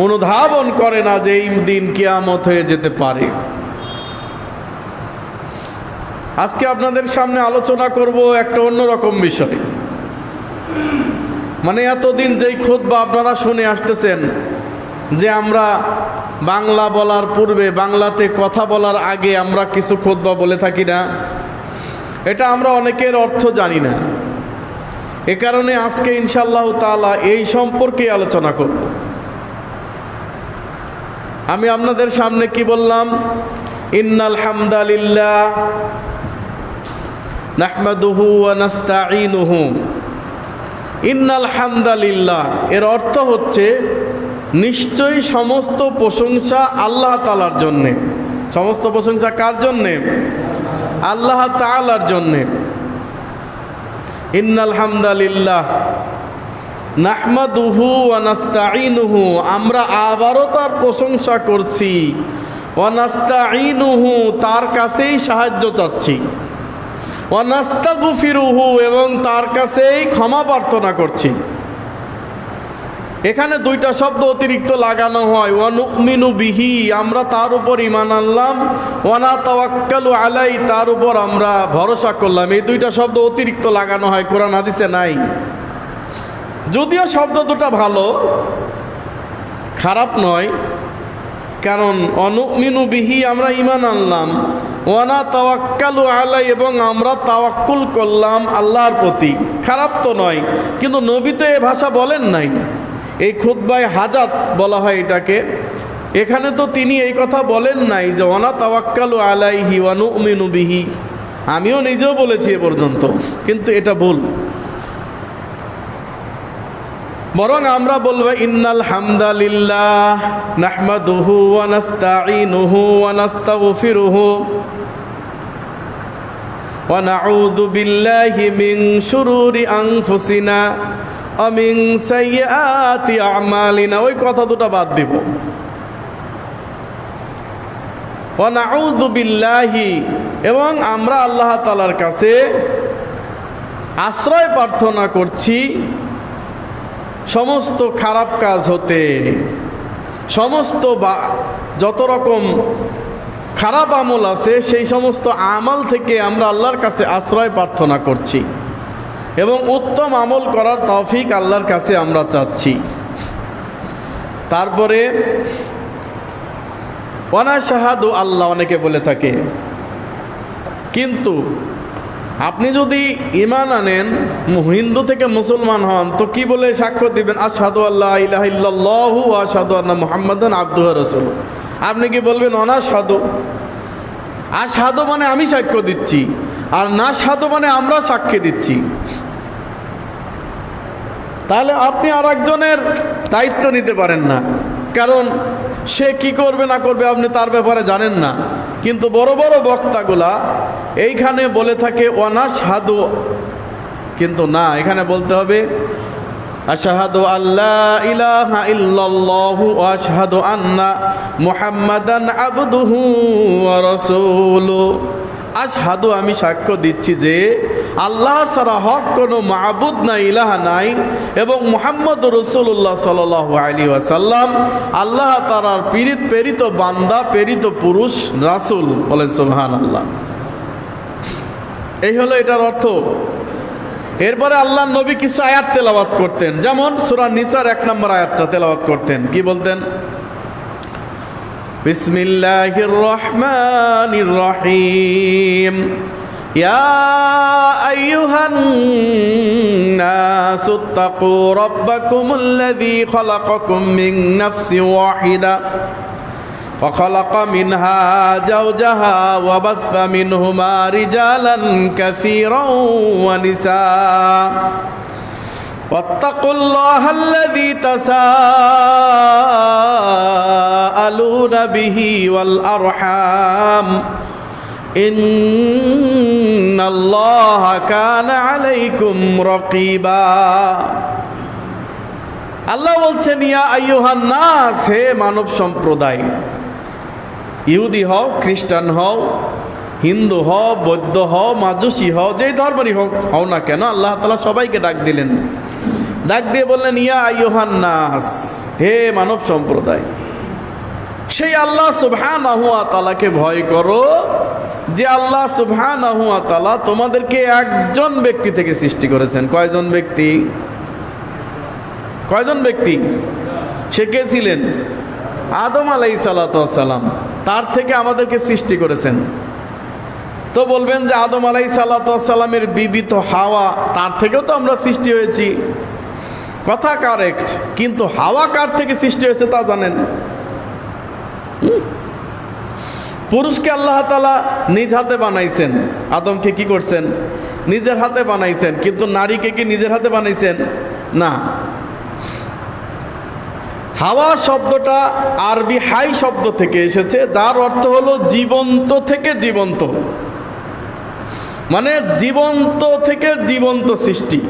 অনুধাবন করে না যে এই দিন কিয়ামত হয়ে যেতে পারে। আজকে আপনাদের সামনে আলোচনা করব একটা অন্যরকম বিষয়। মানে এতদিন যেই খুতবা আপনারা শুনে আসতেছেন যে আমরা বাংলা বলার পূর্বে, বাংলাতে কথা বলার আগে আমরা কিছু খুতবা বলে থাকি না, এটা আমরা অনেকের অর্থ জানি না। এ কারণে আজকে ইনশাআল্লাহ তাআলা এই সম্পর্কে আলোচনা করব। আমি আপনাদের সামনে কি বললাম? ইন্নাল হামদালিল্লাহ নাহমাদুহু ওয়া নাস্তাঈনুহু। ইন্নাল হামদালিল্লাহ এর অর্থ হচ্ছে নিশ্চয়ই সমস্ত প্রশংসা আল্লাহ তাআলার জন্যে। সমস্ত প্রশংসা কার জন্যে? আল্লাহ তাআলার জন্যে। ইন্নাল হামদালিল্লাহ নাহমাদুহু ওয়া নাস্তাঈনুহু, আমরা আবারও তার প্রশংসা করছি। ওয়া নাস্তাঈনুহু, তার কাছেই সাহায্য চাচ্ছি। ওয়া নাস্তাগফিরুহু, এবং তার কাছেই ক্ষমা প্রার্থনা করছি। এখানে দুইটা শব্দ অতিরিক্ত লাগানো হয়। ওয়া নুমিনু বিহি, আমরা তার উপর ঈমান আনলাম। ওয়া নাতাওয়াক্কালু আলাই, তার উপর আমরা ভরসা করলাম। এই দুইটা শব্দ অতিরিক্ত লাগানো হয়, কোরআন হাদিসে নাই। যদিও শব্দ দুটো ভালো, খারাপ নয়, কারণ অনুমিনু বিহি আমরা ঈমান আনলাম, ওয়া নাতাওয়াক্কালু আলাই এবং আমরা তাওয়াক্কুল করলাম আল্লাহর প্রতি। খারাপ তো নয়, কিন্তু নবী তো এ ভাষা বলেন নাই। এই খুতবায় হাজাত বলা হয় এটাকে। এখানে তো তিনি এই কথা বলেন নাই যে ওয়া নাতাওয়াক্কালু আলাইহি ওয়া নুমিনু বিহি। আমিও নিজেও বলেছি এ পর্যন্ত, কিন্তু এটা ভুল। বরং আমরা বলবো ইন্নাল হামদালিল্লাহ নাহমাদুহু ওয়া নাস্তাঈনুহু ওয়া নাস্তাগফিরুহু ওয়া নাউযু বিল্লাহি মিন শুরুরি আনফুসিনা ওয়া মিন সাইয়্যাতি আমালিনা। ওই কথা দুটো বাদ দিব। ওয়া নাউযু বিল্লাহি, এবং আমরা আল্লাহ তাআলার কাছে আশ্রয় প্রার্থনা করছি সমস্ত খারাপ কাজ হতে, সমস্ত যত রকম খারাপ আমল আছে সেই সমস্ত আমল থেকে আমরা আল্লাহর কাছে আশ্রয় প্রার্থনা করছি, এবং উত্তম আমল করার তৌফিক আল্লাহর কাছে আমরা চাচ্ছি। তারপরে ওয়ানা শাহাদু, আল্লাহ অনেকে বলে থাকে, কিন্তু আপনি যদি ঈমান আনেন, হিন্দু থেকে মুসলমান হন, তো কি বলে সাক্ষ্য দিবেন? আশহাদু আল্লা ইলাহা ইল্লাল্লাহু ওয়া আশহাদু আন্না মুহাম্মাদান আবদুহু ওয়া রাসূলুহু। আপনি কি বলবেন অনাশহাদু? আশহাদু মানে আমি সাক্ষ্য দিচ্ছি, আর নাশহাদু মানে আমরা সাক্ষী দিচ্ছি। তাহলে আপনি আর একজনের দায়িত্ব নিতে পারেন না, কারণ সে কি করবে না করবে আপনি তার ব্যাপারে জানেন না। কিন্তু বড় বড় বক্তাগুলা এইখানে বলে থাকে ওয়ানাশহাদু, কিন্তু না, এখানে বলতে হবে আশহাদু আল্লা ইলাহা ইল্লাল্লাহু ওয়া আশহাদু আন্না মুহাম্মাদান আবদুহু ওয়া রাসূলুহু। আশহাদু আমি সাক্ষ্য দিচ্ছি যে আল্লাহ ছাড়া হক কোনো মাবুদ নাই, ইলাহা নাই, এবং মুহাম্মদ রাসূলুল্লাহ সাল্লাল্লাহু আলাইহি ওয়াসাল্লাম আল্লাহ তাআলার প্রেরিত বান্দা, প্রেরিত পুরুষ, রাসূল। বলেন সুবহানাল্লাহ। এই হলো এটার অর্থ। এরপরে আল্লাহর নবী কিছু আয়াত তেলাওয়াত করতেন, যেমন সূরা নিসার 1 নম্বর আয়াতটা তেলাওয়াত করতেন। কি বলতেন? বিসমিল্লাহির রহমানির রহিম। ইয়া আইয়ুহান নাসুত্তাকু রাব্বাকুমুল্লাযী খালাকাকুম মিন নাফসিন ওয়াহিদা ওয়া খালাকা মিনহা যাওজাহা ওয়া বাসসা মিনহুমা রিজালান কাসীরান ওয়া নিসা ওয়াত্তাকুল্লাহাল্লাযী তাসাআলুনা বিহি ওয়াল আরহাম ইন্নাল্লাহা কানা আলাইকুম রাকীবা। আল্লাহ বলছেন ইয়া আইয়ুহান নাস, হে মানব সম্প্রদায়, ইহুদি হও, খ্রিস্টান হও, হিন্দু হও, বৌদ্ধ হও, মাজুসি হও, যেই ধর্মেরই হও না কেন, আল্লাহ তাআলা সবাইকে ডাক দিলেন। ডাক দিয়ে বললেন, ইয়া আইয়ুহান নাস, হে মানব সম্প্রদায়, সেই আল্লাহ সুবহানাহু ওয়া তাআলাকে ভয় করো যে আল্লাহ সুবহানাহু ওয়া তাআলা তোমাদেরকে একজন ব্যক্তি থেকে সৃষ্টি করেছেন। কয়জন ব্যক্তি? কয়জন ব্যক্তি? সে কে ছিলেন? আদম আলাইহিস সালাতু ওয়াস সালাম। তার থেকে আমাদেরকে সৃষ্টি করেছেন। তো বলবেন যে আদম আলাইহিস সালাতু ওয়াস সালামের বিবি তো হাওয়া, তার থেকেও তো আমরা সৃষ্টি হয়েছি। কথা কারেক্ট, কিন্তু হাওয়া কার থেকে সৃষ্টি হয়েছে তা জানেন? পুরুষকে আল্লাহ তাআলা নিজ হাতে বানাইছেন। আদমকে কি করছেন? নিজের হাতে বানাইছেন। কিন্তু নারীকে কি নিজের হাতে বানাইছেন? না। হাওয়া শব্দটা আরবি হাই শব্দ থেকে এসেছে, যার অর্থ হলো জীবন্ত থেকে জীবন্ত, মানে জীবন্ত থেকে জীবন্ত সৃষ্টি।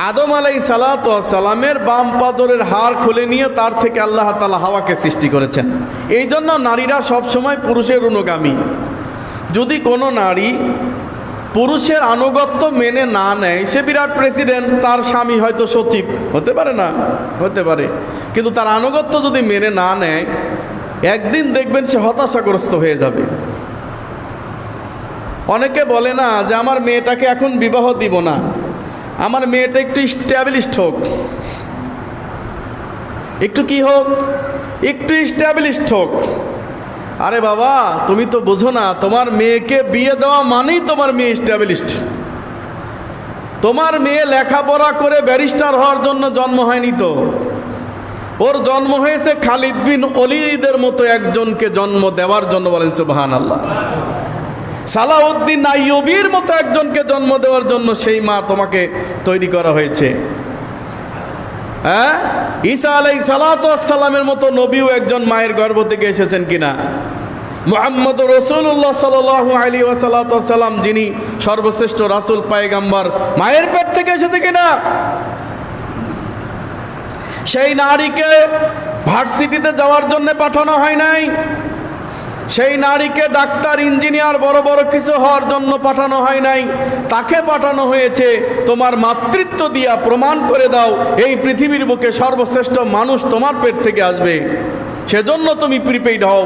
আদম আলাইহিস সালাতু ওয়াস সালামের বাম পাজরের হাড় খুলে নিয়ে তার থেকে আল্লাহ তাআলা হাওয়াকে সৃষ্টি করেছেন। এই জন্য নারীরা সবসময় পুরুষের অনুগামী। যদি কোনো নারী পুরুষের আনুগত্য মেনে না নেয়, সে বিরাট প্রেসিডেন্ট, তার স্বামী হয়তো সচিব, হতে পারে না? হতে পারে। কিন্তু তার আনুগত্য যদি মেনে না নেয়, একদিন দেখবেন সে হতাশাগ্রস্ত হয়ে যাবে। অনেকে বলে না যে আমার মেয়েটাকে এখন বিবাহ দিব না, আমার মেয়েটা একটু স্ট্যাবলিশড হোক। একটু কি হোক? একটু স্ট্যাবলিশড হোক। আরে বাবা, তুমি তো বোঝো না, তোমার মেয়েকে বিয়ে দেওয়া মানেই তোমার মেয়ে স্ট্যাবলিশড। তোমার মেয়ে লেখাপড়া করে ব্যারিস্টার হওয়ার জন্য জন্ম হয়নি তো, ওর জন্ম হয়েছে খালিদ বিন ওলীদের মতো একজনকে জন্ম দেওয়ার জন্য। বলেন সুবহানাল্লাহ। সালাউদ্দিন আইয়ুবীর মতো একজনকে জন্ম দেওয়ার জন্য সেই মা তোমাকে তৈরি করা হয়েছে। হ্যাঁ, ঈসা আলাইহিস সালাতু ওয়াস সালামের মতো নবীও একজন মায়ের গর্ভ থেকে এসেছেন কিনা? মুহাম্মদ রাসূলুল্লাহ সাল্লাল্লাহু আলাইহি ওয়াসাল্লাম, যিনি সর্বশ্রেষ্ঠ রাসূল পয়গম্বর, মায়ের পেট থেকে এসেছে কিনা? সেই নারীকে ভার্সিটিতে যাওয়ার জন্য পাঠানো হয় নাই। সেই নারীকে ডাক্তার, ইঞ্জিনিয়ার, বড় বড় কিছু হওয়ার জন্য পাঠানো হয় নাই। তাকে পাঠানো হয়েছে তোমার মাতৃত্ব দিয়া প্রমাণ করে দাও এই পৃথিবীর বুকে সর্বশ্রেষ্ঠ মানুষ তোমার পেট থেকে আসবে, সেজন্য তুমি প্রিপেইড হও।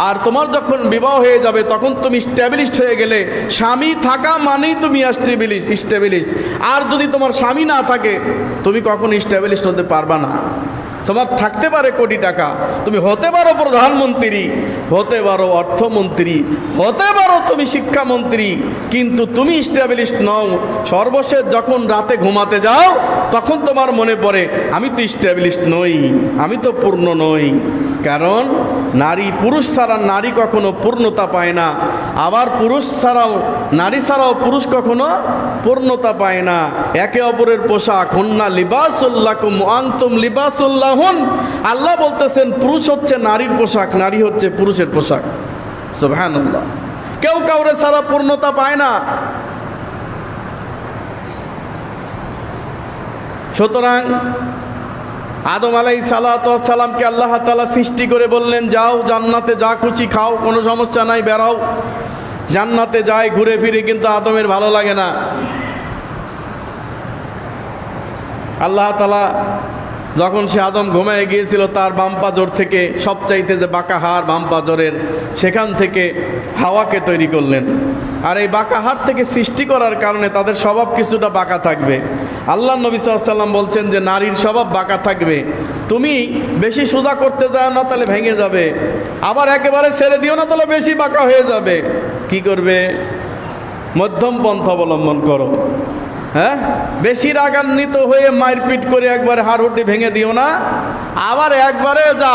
আর তোমার যখন বিবাহ হয়ে যাবে তখন তুমি স্ট্যাবলিশড হয়ে গেলে, স্বামী থাকা মানেই তুমি স্ট্যাবলিশড। আর যদি তোমার স্বামী না থাকে, তুমি কখনো স্ট্যাবলিশড হতে পারবা না। তোমার থাকতে পারে কোটি টাকা, তুমি হতে পারো প্রধানমন্ত্রী, হতে পারো অর্থমন্ত্রী, হতে পারো তুমি শিক্ষামন্ত্রী, কিন্তু তুমি স্ট্যাবলিশড নও। সর্বশেষ যখন রাতে ঘুমাতে যাও, তখন তোমার মনে পড়ে আমি তো স্ট্যাবলিশড নই, আমি তো পূর্ণ নই। কারণ নারী, পুরুষ ছাড়া নারী কখনো পূর্ণতা পায় না, আবার পুরুষ ছাড়াও, নারী ছাড়াও পুরুষ কখনো পূর্ণতা পায় না। একে অপরের পোশাক। হুন্না লিবাসুল লাকুম ওয়া আনতুম লিবাসুল লাহুন। আল্লাহ বলতেছেন পুরুষ হচ্ছে নারীর পোশাক, নারী হচ্ছে পুরুষের পোশাক। সুবহানাল্লাহ। কেউ কাউরে ছাড়া পূর্ণতা পায় না। সুতরাং আদম আলাইহিস সালাতু ওয়াস সালামকে আল্লাহ তাআলা সৃষ্টি করে বললেন, যাও জান্নাতে যা খুশি খাও, কোনো সমস্যা নাই, বেরাও। জান্নাতে যায় ঘুরে ফিরে, কিন্তু আদমের ভালো লাগে না। আল্লাহ তাআলা যখন সে আদম ঘুমিয়ে গিয়েছিল, তার বাম পাজর থেকে, সবচাইতে যে বাঁকা হাড় বাম পাজরের, সেখান থেকে হাওয়াকে তৈরি করলেন। আর এই বাঁকা হাড় থেকে সৃষ্টি করার কারণে তাদের স্বভাব কিছুটা বাঁকা থাকবে। আল্লাহ নবী সাল্লাল্লাহু আলাইহি ওয়াসাল্লাম বলছেন যে নারীর স্বভাব বাঁকা থাকবে, তুমি বেশি সোজা করতে যাও না, তাহলে ভেঙে যাবে। আবার একেবারে ছেড়ে দিও না, তাহলে বেশি বাঁকা হয়ে যাবে। কি করবে? মধ্যম পন্থা অবলম্বন করো। হ্যাঁ, বেশি রাগান্বিত হয়ে মারপিট করে একবারে হাড়হুড্ডি ভেঙে দিও না, আবার একবারে যা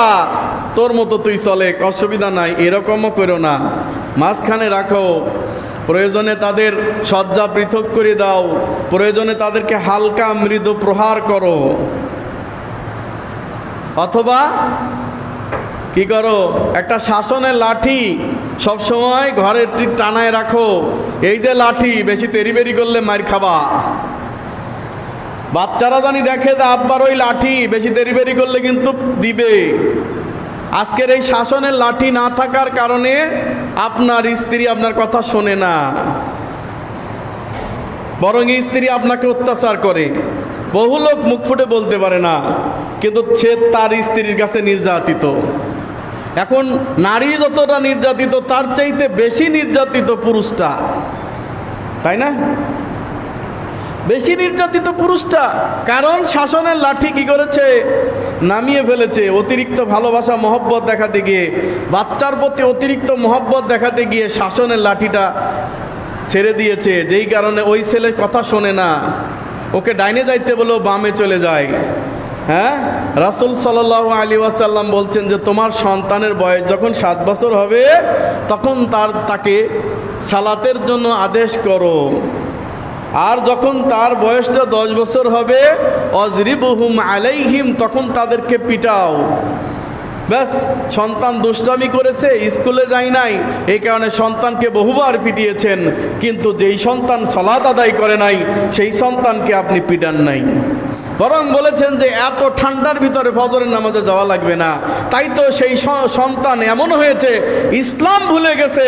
তোর মতো তুই চলে, অসুবিধা নাই, এরকমও করো না। মাঝখানে রাখো। প্রয়োজনে তাদের সজ্জা পৃথক করে দাও, প্রয়োজনে তাদেরকে হালকা মৃদু প্রহার করো, অথবা কি করো, একটা শাসনের লাঠি সবসময় ঘরে টানায় রাখো। এই যে লাঠি, বেশি তেরিবেরি করলে মার খাবা। বাচ্চারা জানি দেখে যে আব্বার ওই লাঠি, বেশি তেরিবেরি করলে কিন্তু দিবে। আজকের এই শাসনের লাঠি না থাকার কারণে আপনার স্ত্রী আপনার কথা শোনে না। বরং স্ত্রী আপনাকে অত্যাচার করে। বহু লোক মুখ ফুটে বলতে পারে না, কিন্তু সে তার স্ত্রীর কাছে নির্যাতিত। এখন নারী যতটা নির্যাতিত, তার চাইতে বেশি নির্যাতিত পুরুষটা, তাই না? বেশি নির্যাতিত পুরুষটা, কারণ শাসনের লাঠি কি করেছে? নামিয়ে ফেলেছে। অতিরিক্ত ভালোবাসা মহব্বত দেখাতে গিয়ে, বাচ্চার প্রতি অতিরিক্ত মহব্বত দেখাতে গিয়ে শাসনের লাঠিটা ছেড়ে দিয়েছে, যেই কারণে ওই ছেলে কথা শোনে না, ওকে ডাইনে যাইতে বলেও বামে চলে যায়। হ্যাঁ, রাসূল সাল্লাল্লাহু আলাইহি ওয়াসাল্লাম বলছেন যে তোমার সন্তানের বয়স যখন 7 বছর হবে, তখন তাকে সালাতের জন্য আদেশ করো, আর যখন তার বয়সটা 10 বছর হবে, অজরিবুহুম আলাইহিম, তখন তাদেরকে পিটাও। ব্যাস, সন্তান দুষ্টামি করেছে, স্কুলে যায় নাই, এই কারণে সন্তানকে বহুবার পিটিয়েছেন, কিন্তু যেই সন্তান সালাত আদায় করে নাই, সেই সন্তানকে আপনি পিটান নাই। বরং বলেছেন যে এত ঠান্ডার ভিতরে ফজরের নামাজে যাওয়া লাগবে না। তাই তো সেই সন্তান এমন হয়েছে, ইসলাম ভুলে গেছে,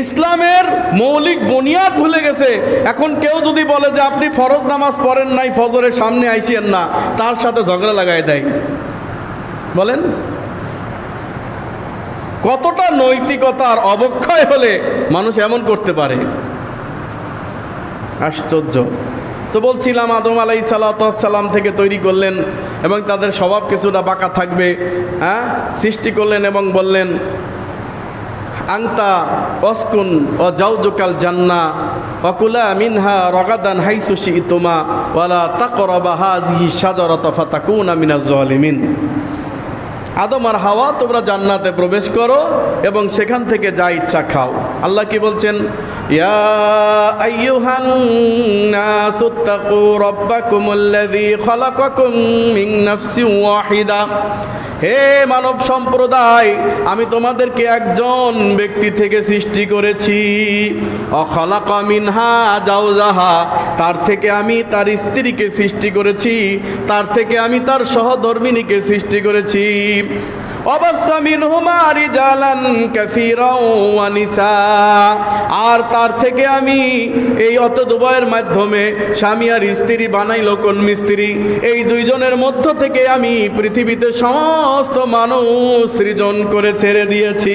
ইসলামের মৌলিক বুনিয়াদ ভুলে গেছে। এখন কেউ যদি বলে যে আপনি ফরজ নামাজ পড়েন নাই, ফজরের সামনে আইসেন না, তার সাথে ঝগড়া লাগাই দেয়। বলেন কতটা নৈতিকতার অবক্ষয় হলে মানুষ এমন করতে পারে? আশ্চর্য। তো বলছিলাম, আদম আলাইহিসসালাম থেকে তৈরি করলেন এবং তাদের স্বভাব কিছুটা বাঁকা থাকবে, হ্যাঁ, সৃষ্টি করলেন এবং বললেন আংতা অস্কুন ও জাউজুকাল জান্নাহ ওয়া কুলা মিনহা রাগাদান হাইসু শি'তুমা ওয়ালা তাকরাবা হাযিহি শাজারাতা ফাতাকুনা মিনাজ জালিমিন। আদম আর হাওয়া, তোমরা জান্নাতে প্রবেশ করো এবং সেখান থেকে যা ইচ্ছা খাও। আল্লাহ কি বলছেন? ইয়া আইয়ুহান নাসুত্তাকু রাব্বাকুমুল্লাযী খালাকাকুম মিন নাফসিন ওয়াহিদা। হে মানব সম্প্রদায়, আমি তোমাদেরকে একজন ব্যক্তি থেকে সৃষ্টি করেছি। খালাকা মিনহা যাওজাহা, তার থেকে আমি তার স্ত্রীকে সৃষ্টি করেছি, তার থেকে আমি তার সহধর্মিণীকে সৃষ্টি করেছি। অবাসসা মিনহুমা রিজালান কাসীরাও ওয়া নিসা, আর তার থেকে আমি এই অতদুবয়ের মাধ্যমে স্বামী আর স্ত্রী বানাইল কোন মিস্ত্রি, এই দুইজনের মধ্য থেকে আমি পৃথিবীতে সমস্ত মানুষ সৃজন করে ছেড়ে দিয়েছি।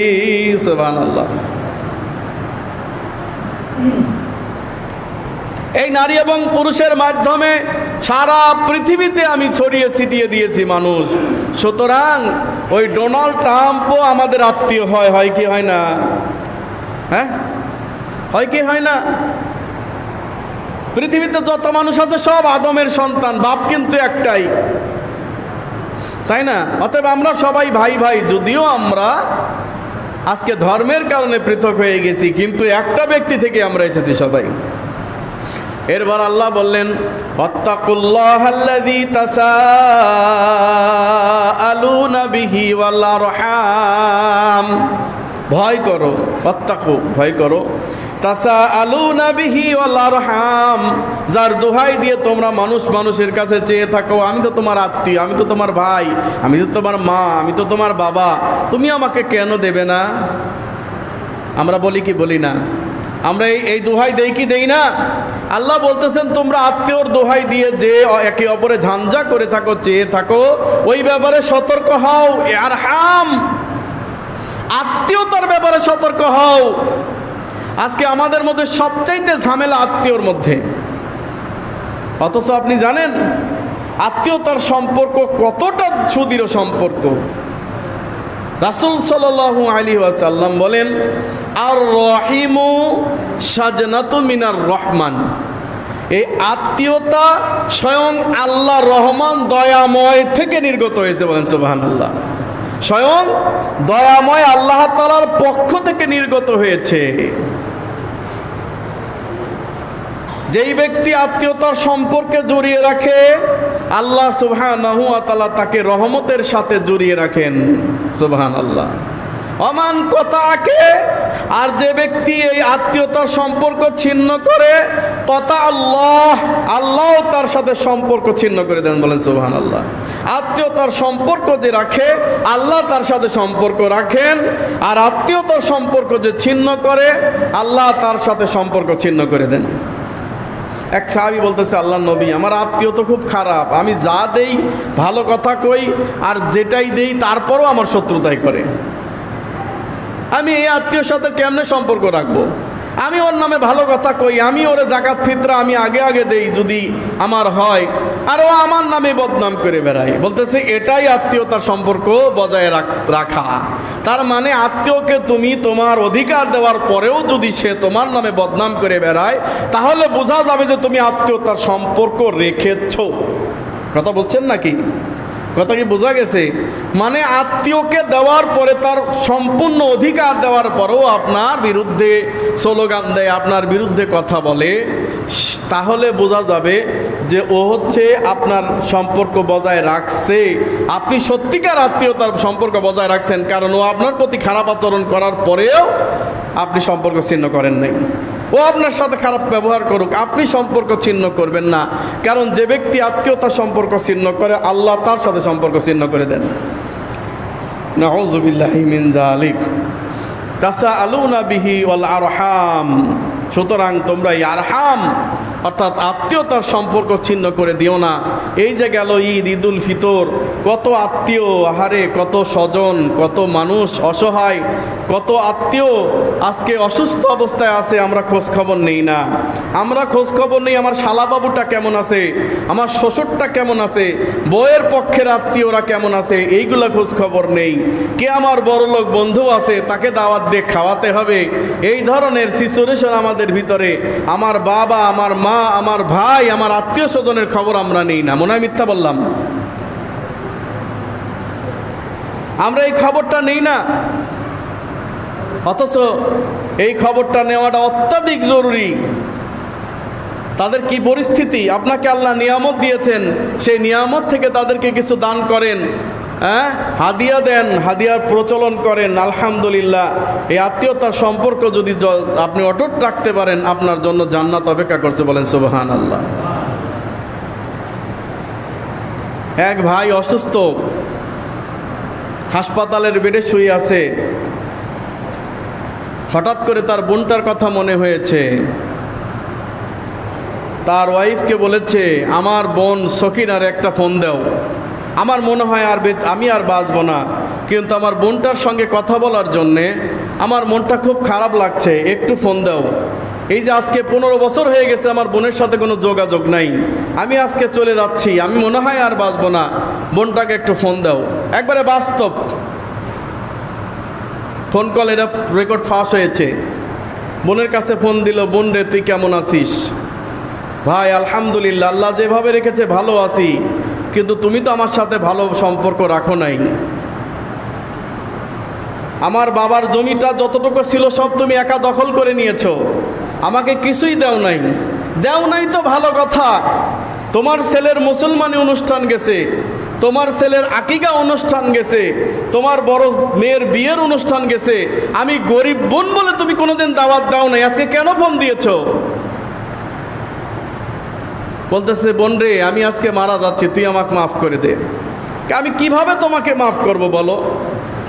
সুবহানাল্লাহ। এই নারী এবং পুরুষের মাধ্যমে সারা পৃথিবীতে আমি ছড়িয়ে ছিটিয়ে দিয়েছি মানুষ। সুতরাং ওই ডোনাল্ড ট্রাম্পও আমাদের আত্মীয় হয় কি হয় না? হ্যাঁ, হয় কি হয় না? পৃথিবীতে যত মানুষ আছে সব আদমের সন্তান, বাপ কিন্তু একটাই, তাই না? অতএব আমরা সবাই ভাই ভাই। যদিও আমরা আজকে ধর্মের কারণে পৃথক হয়ে গেছি, কিন্তু একটা ব্যক্তি থেকে আমরা এসেছি সবাই। এরপর আল্লাহ বললেন, ওয়াত্তাকুল্লাহাল্লাযী তাসাআলুনা বিহি ওয়াল আরহাম, ভয় করো, ওয়াত্তাকু, ভয় করো, তাসাআলুনা বিহি ওয়াল আরহাম, যার দোহাই দিয়ে তোমরা মানুষের কাছে চেয়ে থাকো, আমি তো তোমার আত্মীয়, আমি তো তোমার ভাই, আমি তো তোমার মা, আমি তো তোমার বাবা, তুমি আমাকে কেন দেবে না? আমরা বলি কি বলি না? আমরা এই দোহাই দেই কি দেই না? আল্লাহ বলতেছেন তোমরা আত্মীয়র দোহাই দিয়ে যে একে অপরে ঝাঞ্ঝা করে থাকো, চেয়ে থাকো, ওই ব্যাপারে সতর্ক হও। আরহাম, আত্মীয়তার ব্যাপারে সতর্ক হও। আজকে আমাদের মধ্যে সবচাইতে ঝামেলা আত্মীয়র মধ্যে, অথচ আপনি জানেন আত্মীয়তার সম্পর্ক কতটা সুদৃঢ় সম্পর্ক। রাসূল সাল্লাল্লাহু আলাইহি ওয়াসাল্লাম বলেন, আর রহিমু সাজনাতু মিনার রহমান, এই আত্মীয়তা স্বয়ং আল্লাহ রহমান দয়াময় থেকে নির্গত হয়েছে। বলেন সুবহানাল্লাহ। স্বয়ং দয়াময় আল্লাহ তাআলার পক্ষ থেকে নির্গত হয়েছে। যেই ব্যক্তি আত্মীয়তার সম্পর্কে জড়িয়ে রাখে, আল্লাহ সুবহানাহু ওয়া তাআলা তাকে রহমতের সাথে জড়িয়ে রাখেন। সুবহানাল্লাহ। অমান কথাকে, আর যে ব্যক্তি এই আত্মীয়তার সম্পর্ক ছিন্ন করে, কথা আল্লাহ তার সাথে সম্পর্ক ছিন্ন করে দেন। বলেন সুবহানাল্লাহ। আত্মীয়তার সম্পর্ক যে রাখে, আল্লাহ তার সাথে সম্পর্ক রাখেন, আর আত্মীয়তার সম্পর্ক যে ছিন্ন করে, আল্লাহ তার সাথে সম্পর্ক ছিন্ন করে দেন। এক সাহাবী বলতেছে, আল্লাহর নবী, আমার আত্মীয় তো খুব খারাপ, আমি যা দেই ভালো কথা কই আর যেটাই দেই তারপরও আমার শত্রুতাই করে, আমি এই আত্মীয়র সাথে কেমনে সম্পর্ক রাখবো? আমি ওর নামে ভালো কথা কই, আমি ওরে জাকাত ফিতরা আমি আগে আগে দেই যদি আমার হয়, আর ও আমার নামে বদনাম করে বেড়ায়। বলতেছে এটাই আত্মীয়তার সম্পর্ক বজায় রাখা। তার মানে আত্মীয়কে তুমি তোমার অধিকার দেওয়ার পরেও যদি সে তোমার নামে বদনাম করে বেড়ায়, তাহলে বোঝা যাবে যে তুমি আত্মীয়তার সম্পর্ক রেখেছ। কথা বুঝছেন নাকি? কথা কি বোঝা গেছে? মানে আত্মীয়কে দেওয়ার পরে, তার সম্পূর্ণ অধিকার দেওয়ার পরেও আপনার বিরুদ্ধে স্লোগান দেয়, আপনার বিরুদ্ধে কথা বলে, তাহলে বোঝা যাবে যে ও হচ্ছে আপনার সম্পর্ক বজায় রাখছে। আপনি সত্যিকার আত্মীয়তার সম্পর্ক বজায় রাখছেন, কারণ ও আপনার প্রতি খারাপ আচরণ করার পরেও আপনি সম্পর্ক ছিন্ন করেন নাই। ও আপনার সাথে খারাপ ব্যবহার করুক, আপনি সম্পর্ক ছিন্ন করবেন না, কারণ যে ব্যক্তি আত্মীয়তার সম্পর্ক ছিন্ন করে, আল্লাহ তার সাথে সম্পর্ক ছিন্ন করে দেন। নাউযু বিল্লাহি মিন যালিক। তাসাআলুনা বিহি ওয়াল আরহাম। সুতরাং তোমরা এই আরহাম অর্থাৎ আত্মীয়তার সম্পর্ক ছিন্ন করে দিও না। এই যে গেল ঈদ, ঈদুল ফিতর, কত আত্মীয়, আহারে কত স্বজন, কত মানুষ অসহায়, কত আত্মীয় আজকে অসুস্থ অবস্থায় আছে, আমরা খোঁজ খবর নেই না। আমরা খোঁজ খবর নেই আমার শালাবাবুটা কেমন আছে, আমার শ্বশুরটা কেমন আছে, বউয়ের পক্ষের আত্মীয়রা কেমন আছে, এইগুলা খোঁজ খবর নেই। কে আমার বড়লোক বন্ধু আছে, তাকে দাওয়াত দিয়ে খাওয়াতে হবে, এই ধরনের সিচুয়েশন আমাদের ভিতরে। আমার বাবা, আমার মা, আমার ভাই, আমার আত্মীয় স্বজনের খবর আমরা নেই না। মনে হয় মিথ্যা বললাম? আমরা এই খবরটা নেই না, অথচ এই খবরটা নেওয়াটা অত্যাধিক জরুরি। তাদের কি পরিস্থিতি? আপনাকে আল্লাহ নিয়ামত দিয়েছেন, সেই নিয়ামত থেকে তাদেরকে কিছু দান করেন, হাদিয়া দেন, হাদিয়ার প্রচলন করেন। আলহামদুলিল্লাহ, এই আত্মীয়তার সম্পর্ক যদি আপনি অটুট রাখতে পারেন, আপনার জন্য জান্নাত অপেক্ষা করছে। বলেন সুবহানাল্লাহ। এক ভাই অসুস্থ, হাসপাতালের বেডে শুয়ে আছে। হঠাৎ করে তার বোনটার কথা মনে হয়েছে। তার ওয়াইফকে বলেছে, আমার বোন সকিনার একটা ফোন দাও, আমার মনে হয় আমি আর বাঁচব না, কিন্তু আমার বোনটার সঙ্গে কথা বলার জন্যে আমার মনটা খুব খারাপ লাগছে, একটু ফোন দাও। এই যে আজকে 15 বছর হয়ে গেছে আমার বোনের সাথে কোনো যোগাযোগ নাই, আমি আজকে চলে যাচ্ছি, আমি মনে হয় আর বাঁচব না, বোনটাকে একটু ফোন দাও। একবারে বাস্তব ফোন কল, এটা রেকর্ড ফাঁস হয়েছে। বোনের কাছে ফোন দিল, বোন রে তুই কেমন আছিস? ভাই আলহামদুলিল্লাহ, আল্লাহ যেভাবে রেখেছে ভালো আছি, কিন্তু তুমি তো আমার সাথে ভালো সম্পর্ক রাখো নাই। আমার বাবার জমিটা যতটুকু ছিল সব তুমি একা দখল করে নিয়েছো, আমাকে কিছুই দাও নাই। দাও নাই তো ভালো কথা, তোমার ছেলের মুসলমানি অনুষ্ঠান গেছে, তোমার ছেলের আকিকা অনুষ্ঠান গেছে, তোমার বড় মেয়ের বিয়ের অনুষ্ঠান গেছে, আমি গরিব বোন বলে তুমি কোনোদিন দাওয়াত দাও নাই, আজকে কেন ফোন দিয়েছো? বলতেছে, বোন রে আমি আজকে মারা যাচ্ছি, তুই আমাকে মাফ করে দে। আমি কিভাবে তোমাকে মাফ করব বলো?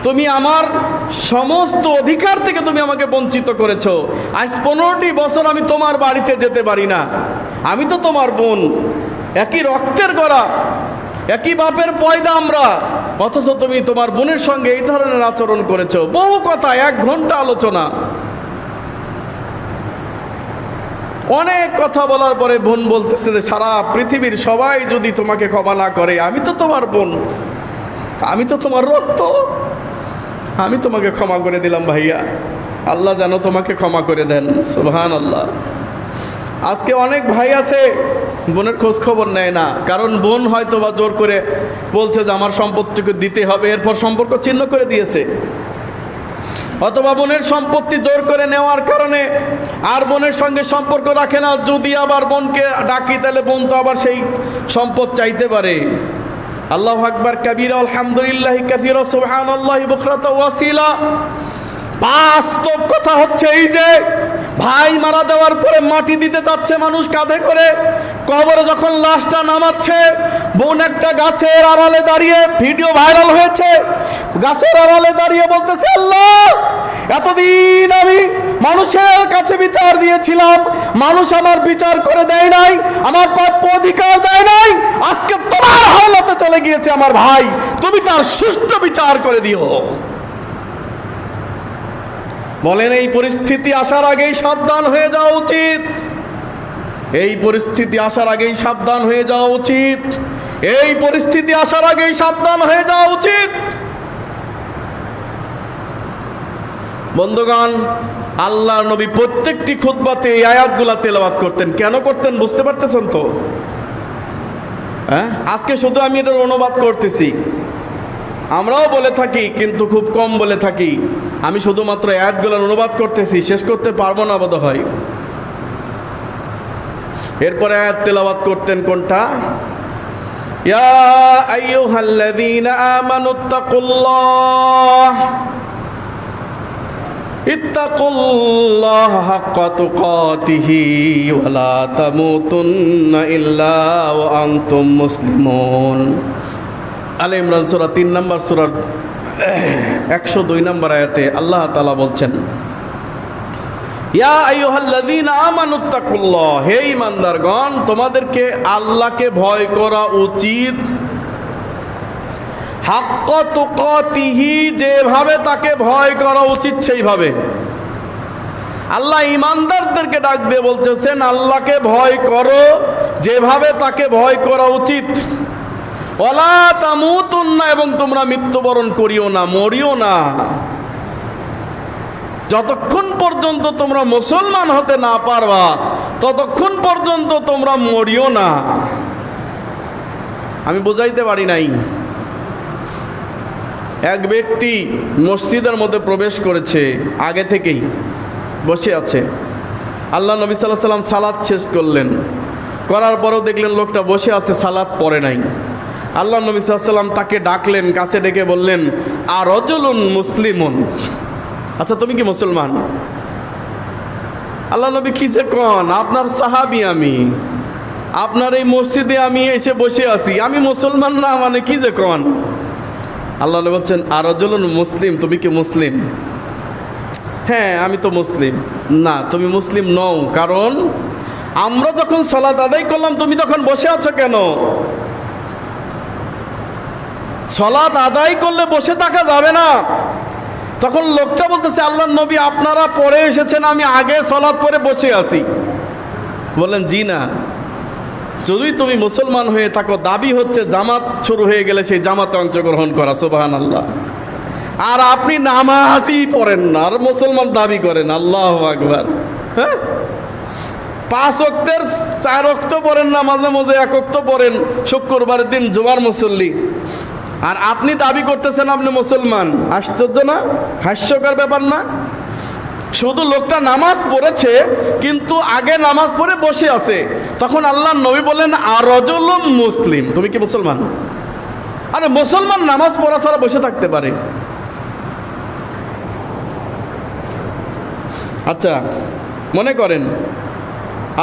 তুমি আমার সমস্ত অধিকার থেকে তুমি আমাকে বঞ্চিত করেছো। আজ 15টি বছর আমি তোমার বাড়িতে যেতে পারি না, আমি তো তোমার বোন, একই রক্তের গড়া, একই বাপের পয়দা আমরা, অথচ তুমি তোমার বোনের সঙ্গে এই ধরনের আচরণ করেছো। বহু কথা, 1 ঘন্টা আলোচনা, অনেক কথা বলার পরে বোন বলতেছে যে সারা পৃথিবীর সবাই যদি তোমাকে ক্ষমা না করে, আমি তো তোমার বোন, আমি তো তোমার রক্ত, আমি তোমাকে ক্ষমা করে দিলাম ভাইয়া, আল্লাহ যেন তোমাকে ক্ষমা করে দেন। সুবহানাল্লাহ। আজকে অনেক ভাই আছে বোনের খোঁজ খবর নেয় না, কারণ বোন হয়তো বা জোর করে বলছে যে আমার সম্পত্তিকে দিতে হবে, এরপর সম্পর্ক ছিন্ন করে দিয়েছে। অথবা বোনের সম্পত্তি জোর করে নেওয়ার কারণে আর বোনের সঙ্গে সম্পর্ক রাখে না। যদি আবার বোনকে ডাকি তাহলে বোন তো আবার সেই সম্পদ চাইতে পারে। আল্লাহু আকবার কাবীরা, আলহামদুলিল্লাহি কাসীরা, সুবহানাল্লাহি বুকরাতা ওয়াসিলা। বাস্তব কথা হচ্ছে এই যে ভাই মারা যাওয়ার পরে মাটি দিতে যাচ্ছে মানুষ কাঁধে করে, কবরে যখন লাশটা নামাচ্ছে, বোন একটা গাছের আড়ালে দাঁড়িয়ে, ভিডিও ভাইরাল হয়েছে, গাছের আড়ালে দাঁড়িয়ে বলতেছে, আল্লাহ, এতদিন আমি মানুষের কাছে বিচার দিয়েছিলাম, মানুষ আমার বিচার করে দেয় নাই, আমার প্রাপ্য অধিকার দেয় নাই, আজকে তোমার হাওলাতে চলে গিয়েছে আমার ভাই, তুমি তার সুষ্ঠু বিচার করে দিও। বলেন, এই পরিস্থিতি আসার আগেই সাবধান হয়ে যাওয়া উচিত। এই পরিস্থিতি আসার আগেই সাবধান হয়ে যাওয়া উচিত। এই পরিস্থিতি আসার আগেই সাবধান হয়ে যাওয়া উচিত। বন্ধুগণ, আল্লাহর নবী প্রত্যেকটি খুতবাতে এই আয়াতগুলা তেলাওয়াত করতেন। কেন করতেন বুঝতে পারতেছেন তো? হ্যাঁ, আজকে শুধু আমি এটার অনুবাদ করতেছি। আমরাও বলে থাকি, কিন্তু খুব কম বলে থাকি। আমি শুধুমাত্র আয়াতগুলোর অনুবাদ করতেছি, শেষ করতে পারবো না বোধ হয়। এরপরে আয়াত তেলাওয়াত করতেন কোনটা? ইয়া আইয়ুহাল্লাযীনা আমানুত্তাকুল্লাহ ইত্তাকুল্লাহা হাক্কা তুকাতিহি ওয়া লা তামুতুন্না ইল্লা ওয়া আনতুম মুসলিমুন। আলে ইমরান সূরা 3 নম্বর সূরার 102 নম্বর আয়াতে আল্লাহ তাআলা বলছেন, ইয়া আইয়ুহাল্লাযীনা আমানুত্তাকুল্লাহ, হে ঈমানদারগণ, তোমাদেরকে আল্লাহকে ভয় করা উচিত। হাক্কা তুকাতিহি, যেভাবে তাকে ভয় করা উচিত সেইভাবে। আল্লাহ ঈমানদারদেরকে ডাক দিয়ে বলতেছেন, আল্লাহকে ভয় করো যেভাবে তাকে ভয় করা উচিত। ওয়ালা তামুতুন্না, এবং তোমরা মৃত্যুবরণ করিও না, মরিও না। যতক্ষণ পর্যন্ত তোমরা মুসলমান হতে না পারবা, ততক্ষণ পর্যন্ত তোমরা মরিও না। আমি বুঝাইতে পারি নাই। এক ব্যক্তি মসজিদের মধ্যে প্রবেশ করেছে, আগে থেকেই বসে আছে। আল্লাহ নবী সাল্লাল্লাহু আলাইহি সাল্লাম সালাত শেষ করলেন, করার পরেও দেখলেন লোকটা বসে আছে, সালাত পড়ে নাই। আল্লাহ নবী সাল্লাল্লাহু আলাইহি সাল্লাম তাকে ডাকলেন, কাছে ডেকে বললেন, আর রাজুলুন মুসলিমুন, আচ্ছা তুমি কি মুসলমান? আল্লাহ নবী, কি যে কোন, আপনার সাহাবী আমি, আপনার এই মসজিদে আমি এসে বসে আছি, আমি মুসলমান না মানে কি যে কোন? আল্লাহ নবী বলছেন, আর রাজুলুন মুসলিম, তুমি কি মুসলিম? হ্যাঁ আমি তো মুসলিম। না, তুমি মুসলিম নও, কারণ আমরা যখন সালাত আদায় করলাম তুমি তখন বসে আছো কেন? সালাত আদায় করলে বসে থাকা যাবে না। তখন লোকটা বলতেছে, আল্লাহর নবী, আপনারা পরে এসেছেন, আমি আগে সালাত পরে বসে আছি। বললেন, জি না, যদি তুমি মুসলমান হয়ে থাকো, দাবি হচ্ছে জামাত শুরু হয়ে গেলে সেই জামাতে অংশগ্রহণ করা, সুবহানাল্লাহ। আর আপনি নামাজই পড়েন না আর মুসলমান দাবি করেন, আল্লাহু আকবার। হ্যাঁ, 5 ওয়াক্তের 4 ওয়াক্ত পড়েন না, মাঝে মাঝে 1 ওয়াক্ত পড়েন, শুক্রবারের দিন জুমার মুসল্লি, আর আপনি দাবি করতেছেন আপনি মুসলমান। আশ্চর্য না? হাস্যকর ব্যাপার না? শুধু লোকটা নামাজ পড়েছে, কিন্তু আগে নামাজ পড়ে বসে আছে। তখন আল্লাহর নবী বললেন, আর রাজুলুম মুসলিম, তুমি কি মুসলমান? আরে মুসলমান নামাজ পড়া ছাড়া বসে থাকতে পারে? আচ্ছা, মনে করেন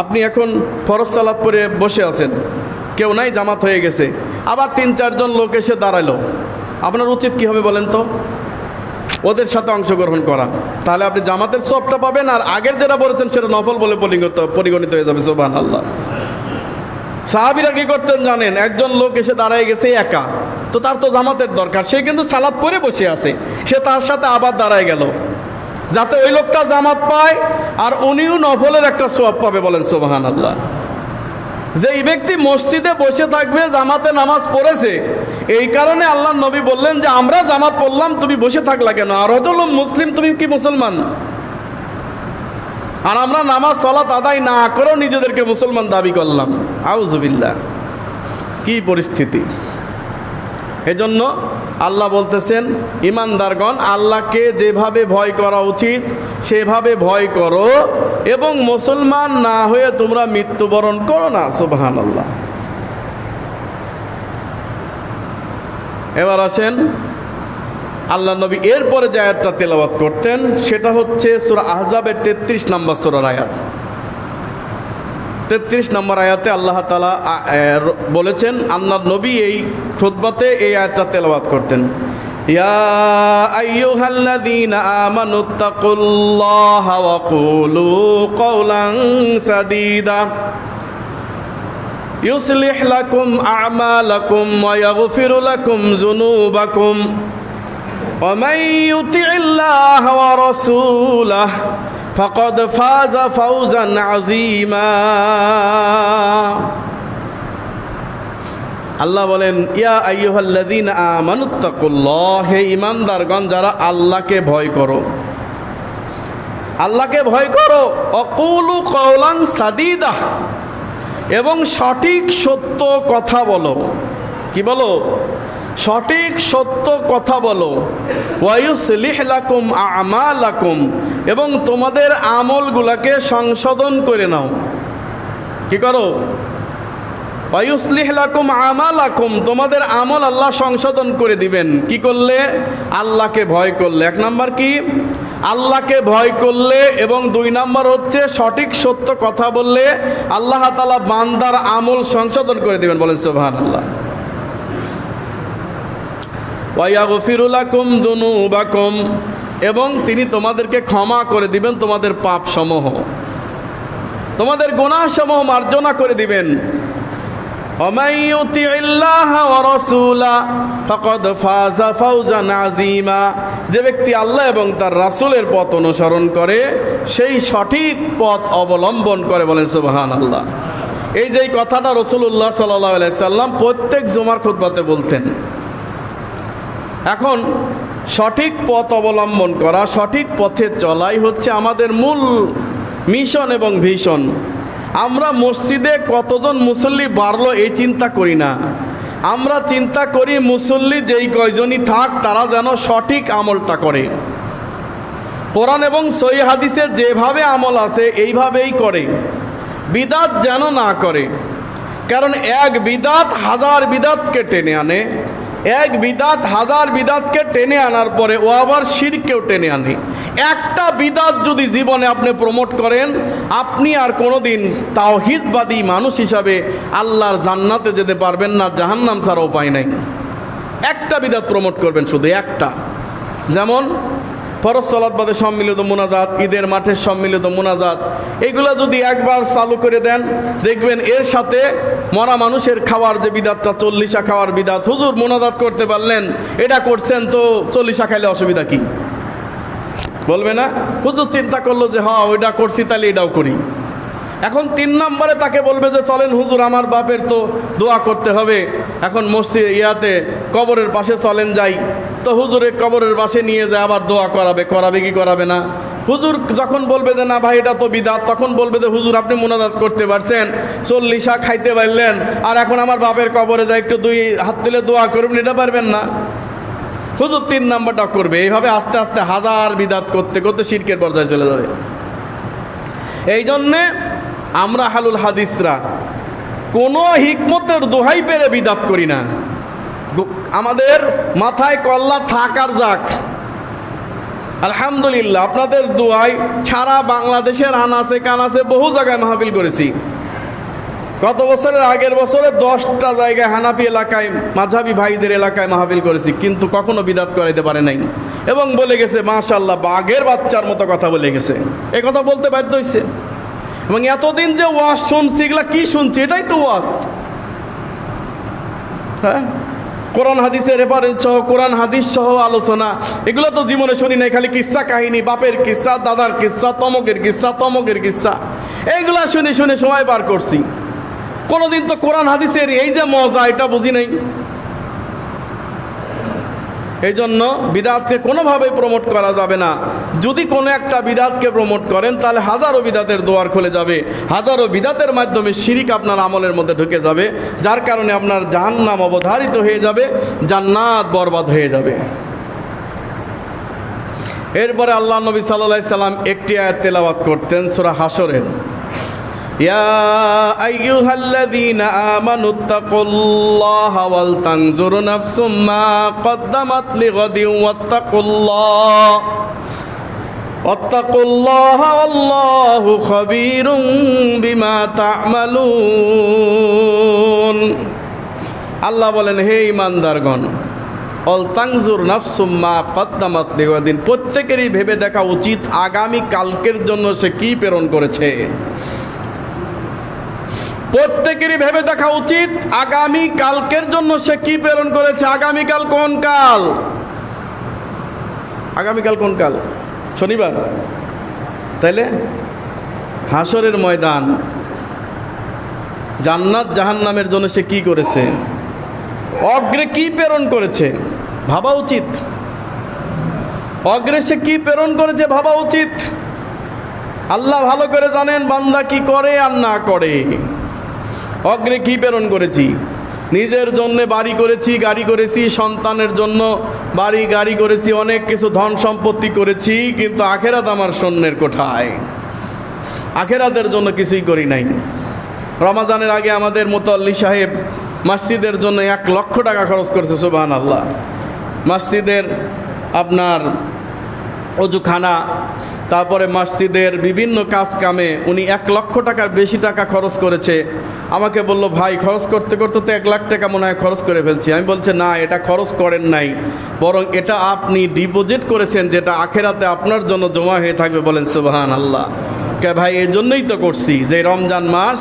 আপনি এখন ফরজ সালাত পড়ে বসে আছেন, কেউ নাই, জামাত হয়ে গেছে, আবার 3-4 জন লোক এসে দাঁড়ালো, আপনার উচিত কি হবে বলেন তো? ওদের সাথে অংশগ্রহণ করা। তাহলে আপনি জামাতের সবটা পাবেন, আর আগের যেটা বলেছেন সেটা নফল বলে পরিগণিত হয়ে যাবে, সুবহানাল্লাহ। সাহাবীরা কি করতেন জানেন? একজন লোক এসে দাঁড়ায় গেছে একা, তো তার তো জামাতের দরকার, সে কিন্তু সালাত পড়ে বসে আছে, সে তার সাথে আবার দাঁড়ায় গেল, যাতে ওই লোকটা জামাত পায় আর উনিও নফলের একটা সওয়াব পাবে, বলেন সুবহানাল্লাহ। যেই ব্যক্তি মসজিদে বসে থাকবে, জামাতে নামাজ পড়েছে, এই কারণে আল্লাহ নবী বললেন যে আমরা জামাত পড়লাম, তুমি বসে থাকলা কেন? আর রাজুলুম মুসলিম, তুমি কি মুসলমান? আর আমরা নামাজ সালাত আদায় না করেও নিজেদেরকে মুসলমান দাবি করলাম, আউযুবিল্লাহ। কি পরিস্থিতি! এজন্য আল্লাহ বলতেছেন, ঈমানদারগণ, আল্লাহকে যেভাবে ভয় করা উচিত সেভাবে ভয় করো, এবং মুসলমান না হয়ে তোমরা মৃত্যুবরণ করো না, সুবহানাল্লাহ। এবার আসেন, আল্লাহ নবী এরপরে যে আয়াতটা তেলাওয়াত করতেন সেটা হচ্ছে সূরা আহজাবের 33 নম্বর সূরার আয়াত। 33 নম্বর আয়াতে আল্লাহ তাআলা বলেছেন, আল্লাহর নবী এই খুতবাতে এই আয়াতটা তেলাওয়াত করতেন, ইয়া আইয়ুহাল্লাযীনা আমানুত্তাকুল্লাহা ওয়া কুলু কওলান সাদীদা ইউসলিহ লাকুম আ'মালাকুম ওয়া ইয়াগফির লাকুম যুনুবাকুম ওয়া মান ইউতি'িল্লাহা ওয়া রাসূলাহু ফাকাদ ফাযা ফাওজান আযীমা। আল্লাহ বলেন, ইয়া আইয়ুহাল্লাযীনা আমানুত্তাকুল্লাহ, হে ঈমানদারগণ যারা আল্লাহকে ভয় করো, আল্লাহকে ভয় করো, অকুলু কওলান সাদীদা, এবং সঠিক সত্য কথা বলো। কি বলো? সঠিক সত্য কথা বলো। ওয়ায়ুসলিহ লাকুম আ'মালাকুম, এবং তোমাদের আমলগুলোকে সংশোধন করে নাও। কি করো? ওয়ায়ুসলিহ লাকুম আমালাকুম, তোমাদের আমল আল্লাহ সংশোধন করে দিবেন। কি করলে? আল্লাহকে ভয় করলে। এক নাম্বার কি? আল্লাহকে ভয় করলে, এবং 2 নাম্বার হচ্ছে সঠিক সত্য কথা বললে আল্লাহ তাআলা বান্দার আমল সংশোধন করে দিবেন। বলেন সুবহানাল্লাহ। ওয়া ইয়াগফিরু লাকুম যুনুবাকুম, এবং তিনি তোমাদেরকে ক্ষমা করে দিবেন তোমাদের পাপসমূহ, তোমাদের গুনাহসমূহ মার্জনা করে দিবেন। وَمَن يُطِعِ اللَّهَ وَرَسُولَهُ فَقَدْ فَازَ فَوْزًا عَظِيمًا, যে ব্যক্তি আল্লাহ এবং তার রাসূলের পথ অনুসরণ করে সেই সঠিক পথ অবলম্বন করে। বলেন সুবহানাল্লাহ। এই যে কথাটা রাসূলুল্লাহ সাল্লাল্লাহু আলাইহি সাল্লাম প্রত্যেক জুমার খুতবাতে বলতেন। এখন সঠিক পথ অবলম্বন করা, সঠিক পথে চলাই হচ্ছে আমাদের মূল মিশন এবং ভিশন। আমরা মসজিদে কতজন মুসল্লি বাড়লো এই চিন্তা করি না, আমরা চিন্তা করি মুসল্লি যেই কয়জনই থাক তারা যেন সঠিক আমলটা করে। কোরআন এবং সহিহ হাদিসে যেভাবে আমল আছে এইভাবেই করে, বিদাত যেন না করে। কারণ এক বিদাত 1000 বিদাতকে টেনে আনে, এক বিদাত 1000 বিদাতকে টেনে আনার পরে ও আবার শিরকেও টেনে আনে। একটা বিদাত যদি জীবনে আপনি প্রমোট করেন, আপনি আর কোনোদিন তাওহীদবাদী মানুষ হিসাবে আল্লাহর জান্নাতে যেতে পারবেন না, জাহান্নাম ছাড়া উপায় নাই। একটা বিদাত প্রমোট করবেন, শুধু একটা। যেমন ফরজ সালাত বাদে সম্মিলিত মুনাজাত, ঈদের মাঠের সম্মিলিত মুনাজাত, এগুলো যদি একবার চালু করে দেন, দেখবেন এর সাথে মরা মানুষের খাওয়ার যে বিদাতটা, 40 খাওয়ার বিদাত। হুজুর মুনাজাত করতে পারলেন, এটা করছেন তো 40 খাইলে অসুবিধা কি? বলবে না? হুজুর চিন্তা করলো যে হ্যাঁ ওইটা করছি, তাহলে এটাও করি। এখন 3 নম্বরে তাকে বলবে যে চলেন হুজুর আমার বাপের তো দোয়া করতে হবে, এখন মসজিদ কবরের পাশে চলেন যাই। তো হুজুরের কবরের পাশে নিয়ে যায়, আবার দোয়া করাবে। করাবে কি করাবে না? হুজুর যখন বলবে যে না ভাই এটা তো বিদাত, তখন বলবে যে হুজুর আপনি মুনাজাত করতে পারছেন, 40 খাইতে পারলেন, আর এখন আমার বাপের কবরে যায় একটু 2 হাত তুলে দোয়া করবেন, এটা পারবেন না। হুজুর 3 নাম্বারটা করবে। এইভাবে আস্তে আস্তে 1000 বিদাত করতে করতে শিরকের পর্যায়ে চলে যাবে। এই জন্যে আমরা আহলুল হাদিসরা কোনো হিকমতের দোহাই পেরে বিদাত করি না। আমাদের মাথায় কল্লা থাক আর যাক। আলহামদুলিল্লাহ আপনাদের দোয়ায় সারা বাংলাদেশের আনাচে কানাচে বহু জায়গায় মাহফিল করেছি। গত বছরের আগের বছরে 10টা জায়গায় হানাফি এলাকায়, মাঝহাবি ভাইদের এলাকায় মাহফিল করেছি, কিন্তু কখনো বিদাত করাইতে পারে নাই। এবং বলে গেছে মাশাআল্লাহ বাঘের বাচ্চার মতো কথা বলে গেছে। এই কথা বলতে বাধ্য হয়েছে। এবং এতদিন যে ওয়াজ শুনছি, এগুলা কি শুনছি? এটাই তো ওয়াজ। হ্যাঁ, কোরআন হাদিসের রেফারেন্স সহ, কোরআন হাদিস সহ আলোচনা, এগুলো তো জীবনে শুনি নাই। খালি কিস্সা কাহিনী, বাপের কিস্সা, দাদার কিস্সা, তমকের কিস্সা, তমকের কিস্সা, এইগুলা শুনে শুনে সময় পার করছি। কোনোদিন তো কোরআন হাদিসের এই যে মজা, এটা বুঝি নাই। এই জন্য বিদাতকে কোনোভাবেই প্রমোট করা যাবে না। যদি কোনো একটা বিদাতকে প্রমোট করেন, তাহলে হাজারো বিদাতের দোয়ার খুলে যাবে, হাজারো বিদাতের মাধ্যমে শিরিক আপনার আমলের মধ্যে ঢুকে যাবে, যার কারণে আপনার জাহান্নাম অবধারিত হয়ে যাবে, জান্নাত বরবাদ হয়ে যাবে। এরপরে আল্লাহ নবী সাল্লাল্লাহু আলাইহি সাল্লাম একটি আয়াত তেলাওয়াত করতেন সূরা হাশরের, ইয়া আইয়ুহাল্লাযীনা আমানুত্তাকুল্লাহা ওয়াল তানজুর নাফসুম মা কদ্দামাত লিগাদিন ওয়াত্তাকুল্লাহ ওয়াত্তাকুল্লাহ আল্লাহু খাবীরুম বিমা তা'মালুন। আল্লাহ বলেন, হে ঈমানদারগণ, অল তানজুর নাফসুম মা কদ্দামাত লিগাদিন, প্রত্যেকেরই ভেবে দেখা উচিত আগামী কালকের জন্য সে কি প্রেরণ করেছে। প্রত্যেকেরই ভেবে দেখা উচিত আগামী কালকের জন্য সে কি প্রেরণ করেছে। আগামীকাল কোন কাল? আগামীকাল কোন কাল? শনিবার। তাইলে হাসরের ময়দান, জান্নাত জাহান্নামের জন্য সে কি করেছে, অগ্রে কি প্রেরণ করেছে ভাবা উচিত। অগ্রে সে কি প্রেরণ করেছে ভাবা উচিত। আল্লাহ ভালো করে জানেন বান্দা কি করে আর না করে। অগ্রে কি প্রেরণ করেছি? নিজের জন্য বাড়ি করেছি, গাড়ি করেছি, সন্তানের জন্য বাড়ি গাড়ি করেছি, অনেক কিছু ধন সম্পত্তি করেছি, কিন্তু আখেরাত আমার শূন্যের কোঠায়। আখেরাতের জন্য কিছুই করি নাই। রমাজানের আগে আমাদের মুতাল্লি সাহেব মসজিদের জন্য 1 লক্ষ টাকা খরচ করেছে। সুবহানাল্লাহ। মসজিদের আপনার অজুখানা, তারপরে মসজিদের বিভিন্ন কাজ কামে উনি 1 লক্ষ টাকার বেশি টাকা খরচ করেছে। আমাকে বলল, ভাই খরচ করতে করতে তো 1 লাখ টাকা মনে হয় খরচ করে ফেলছি। আমি বলছি, না, এটা খরচ করেন নাই, বরং এটা আপনি ডিপোজিট করেছেন, যেটা আখেরাতে আপনার জন্য জমা হয়ে থাকবে। বলেন সুবহানাল্লাহ। কে ভাই, এই জন্যই তো করছি যে রমজান মাস,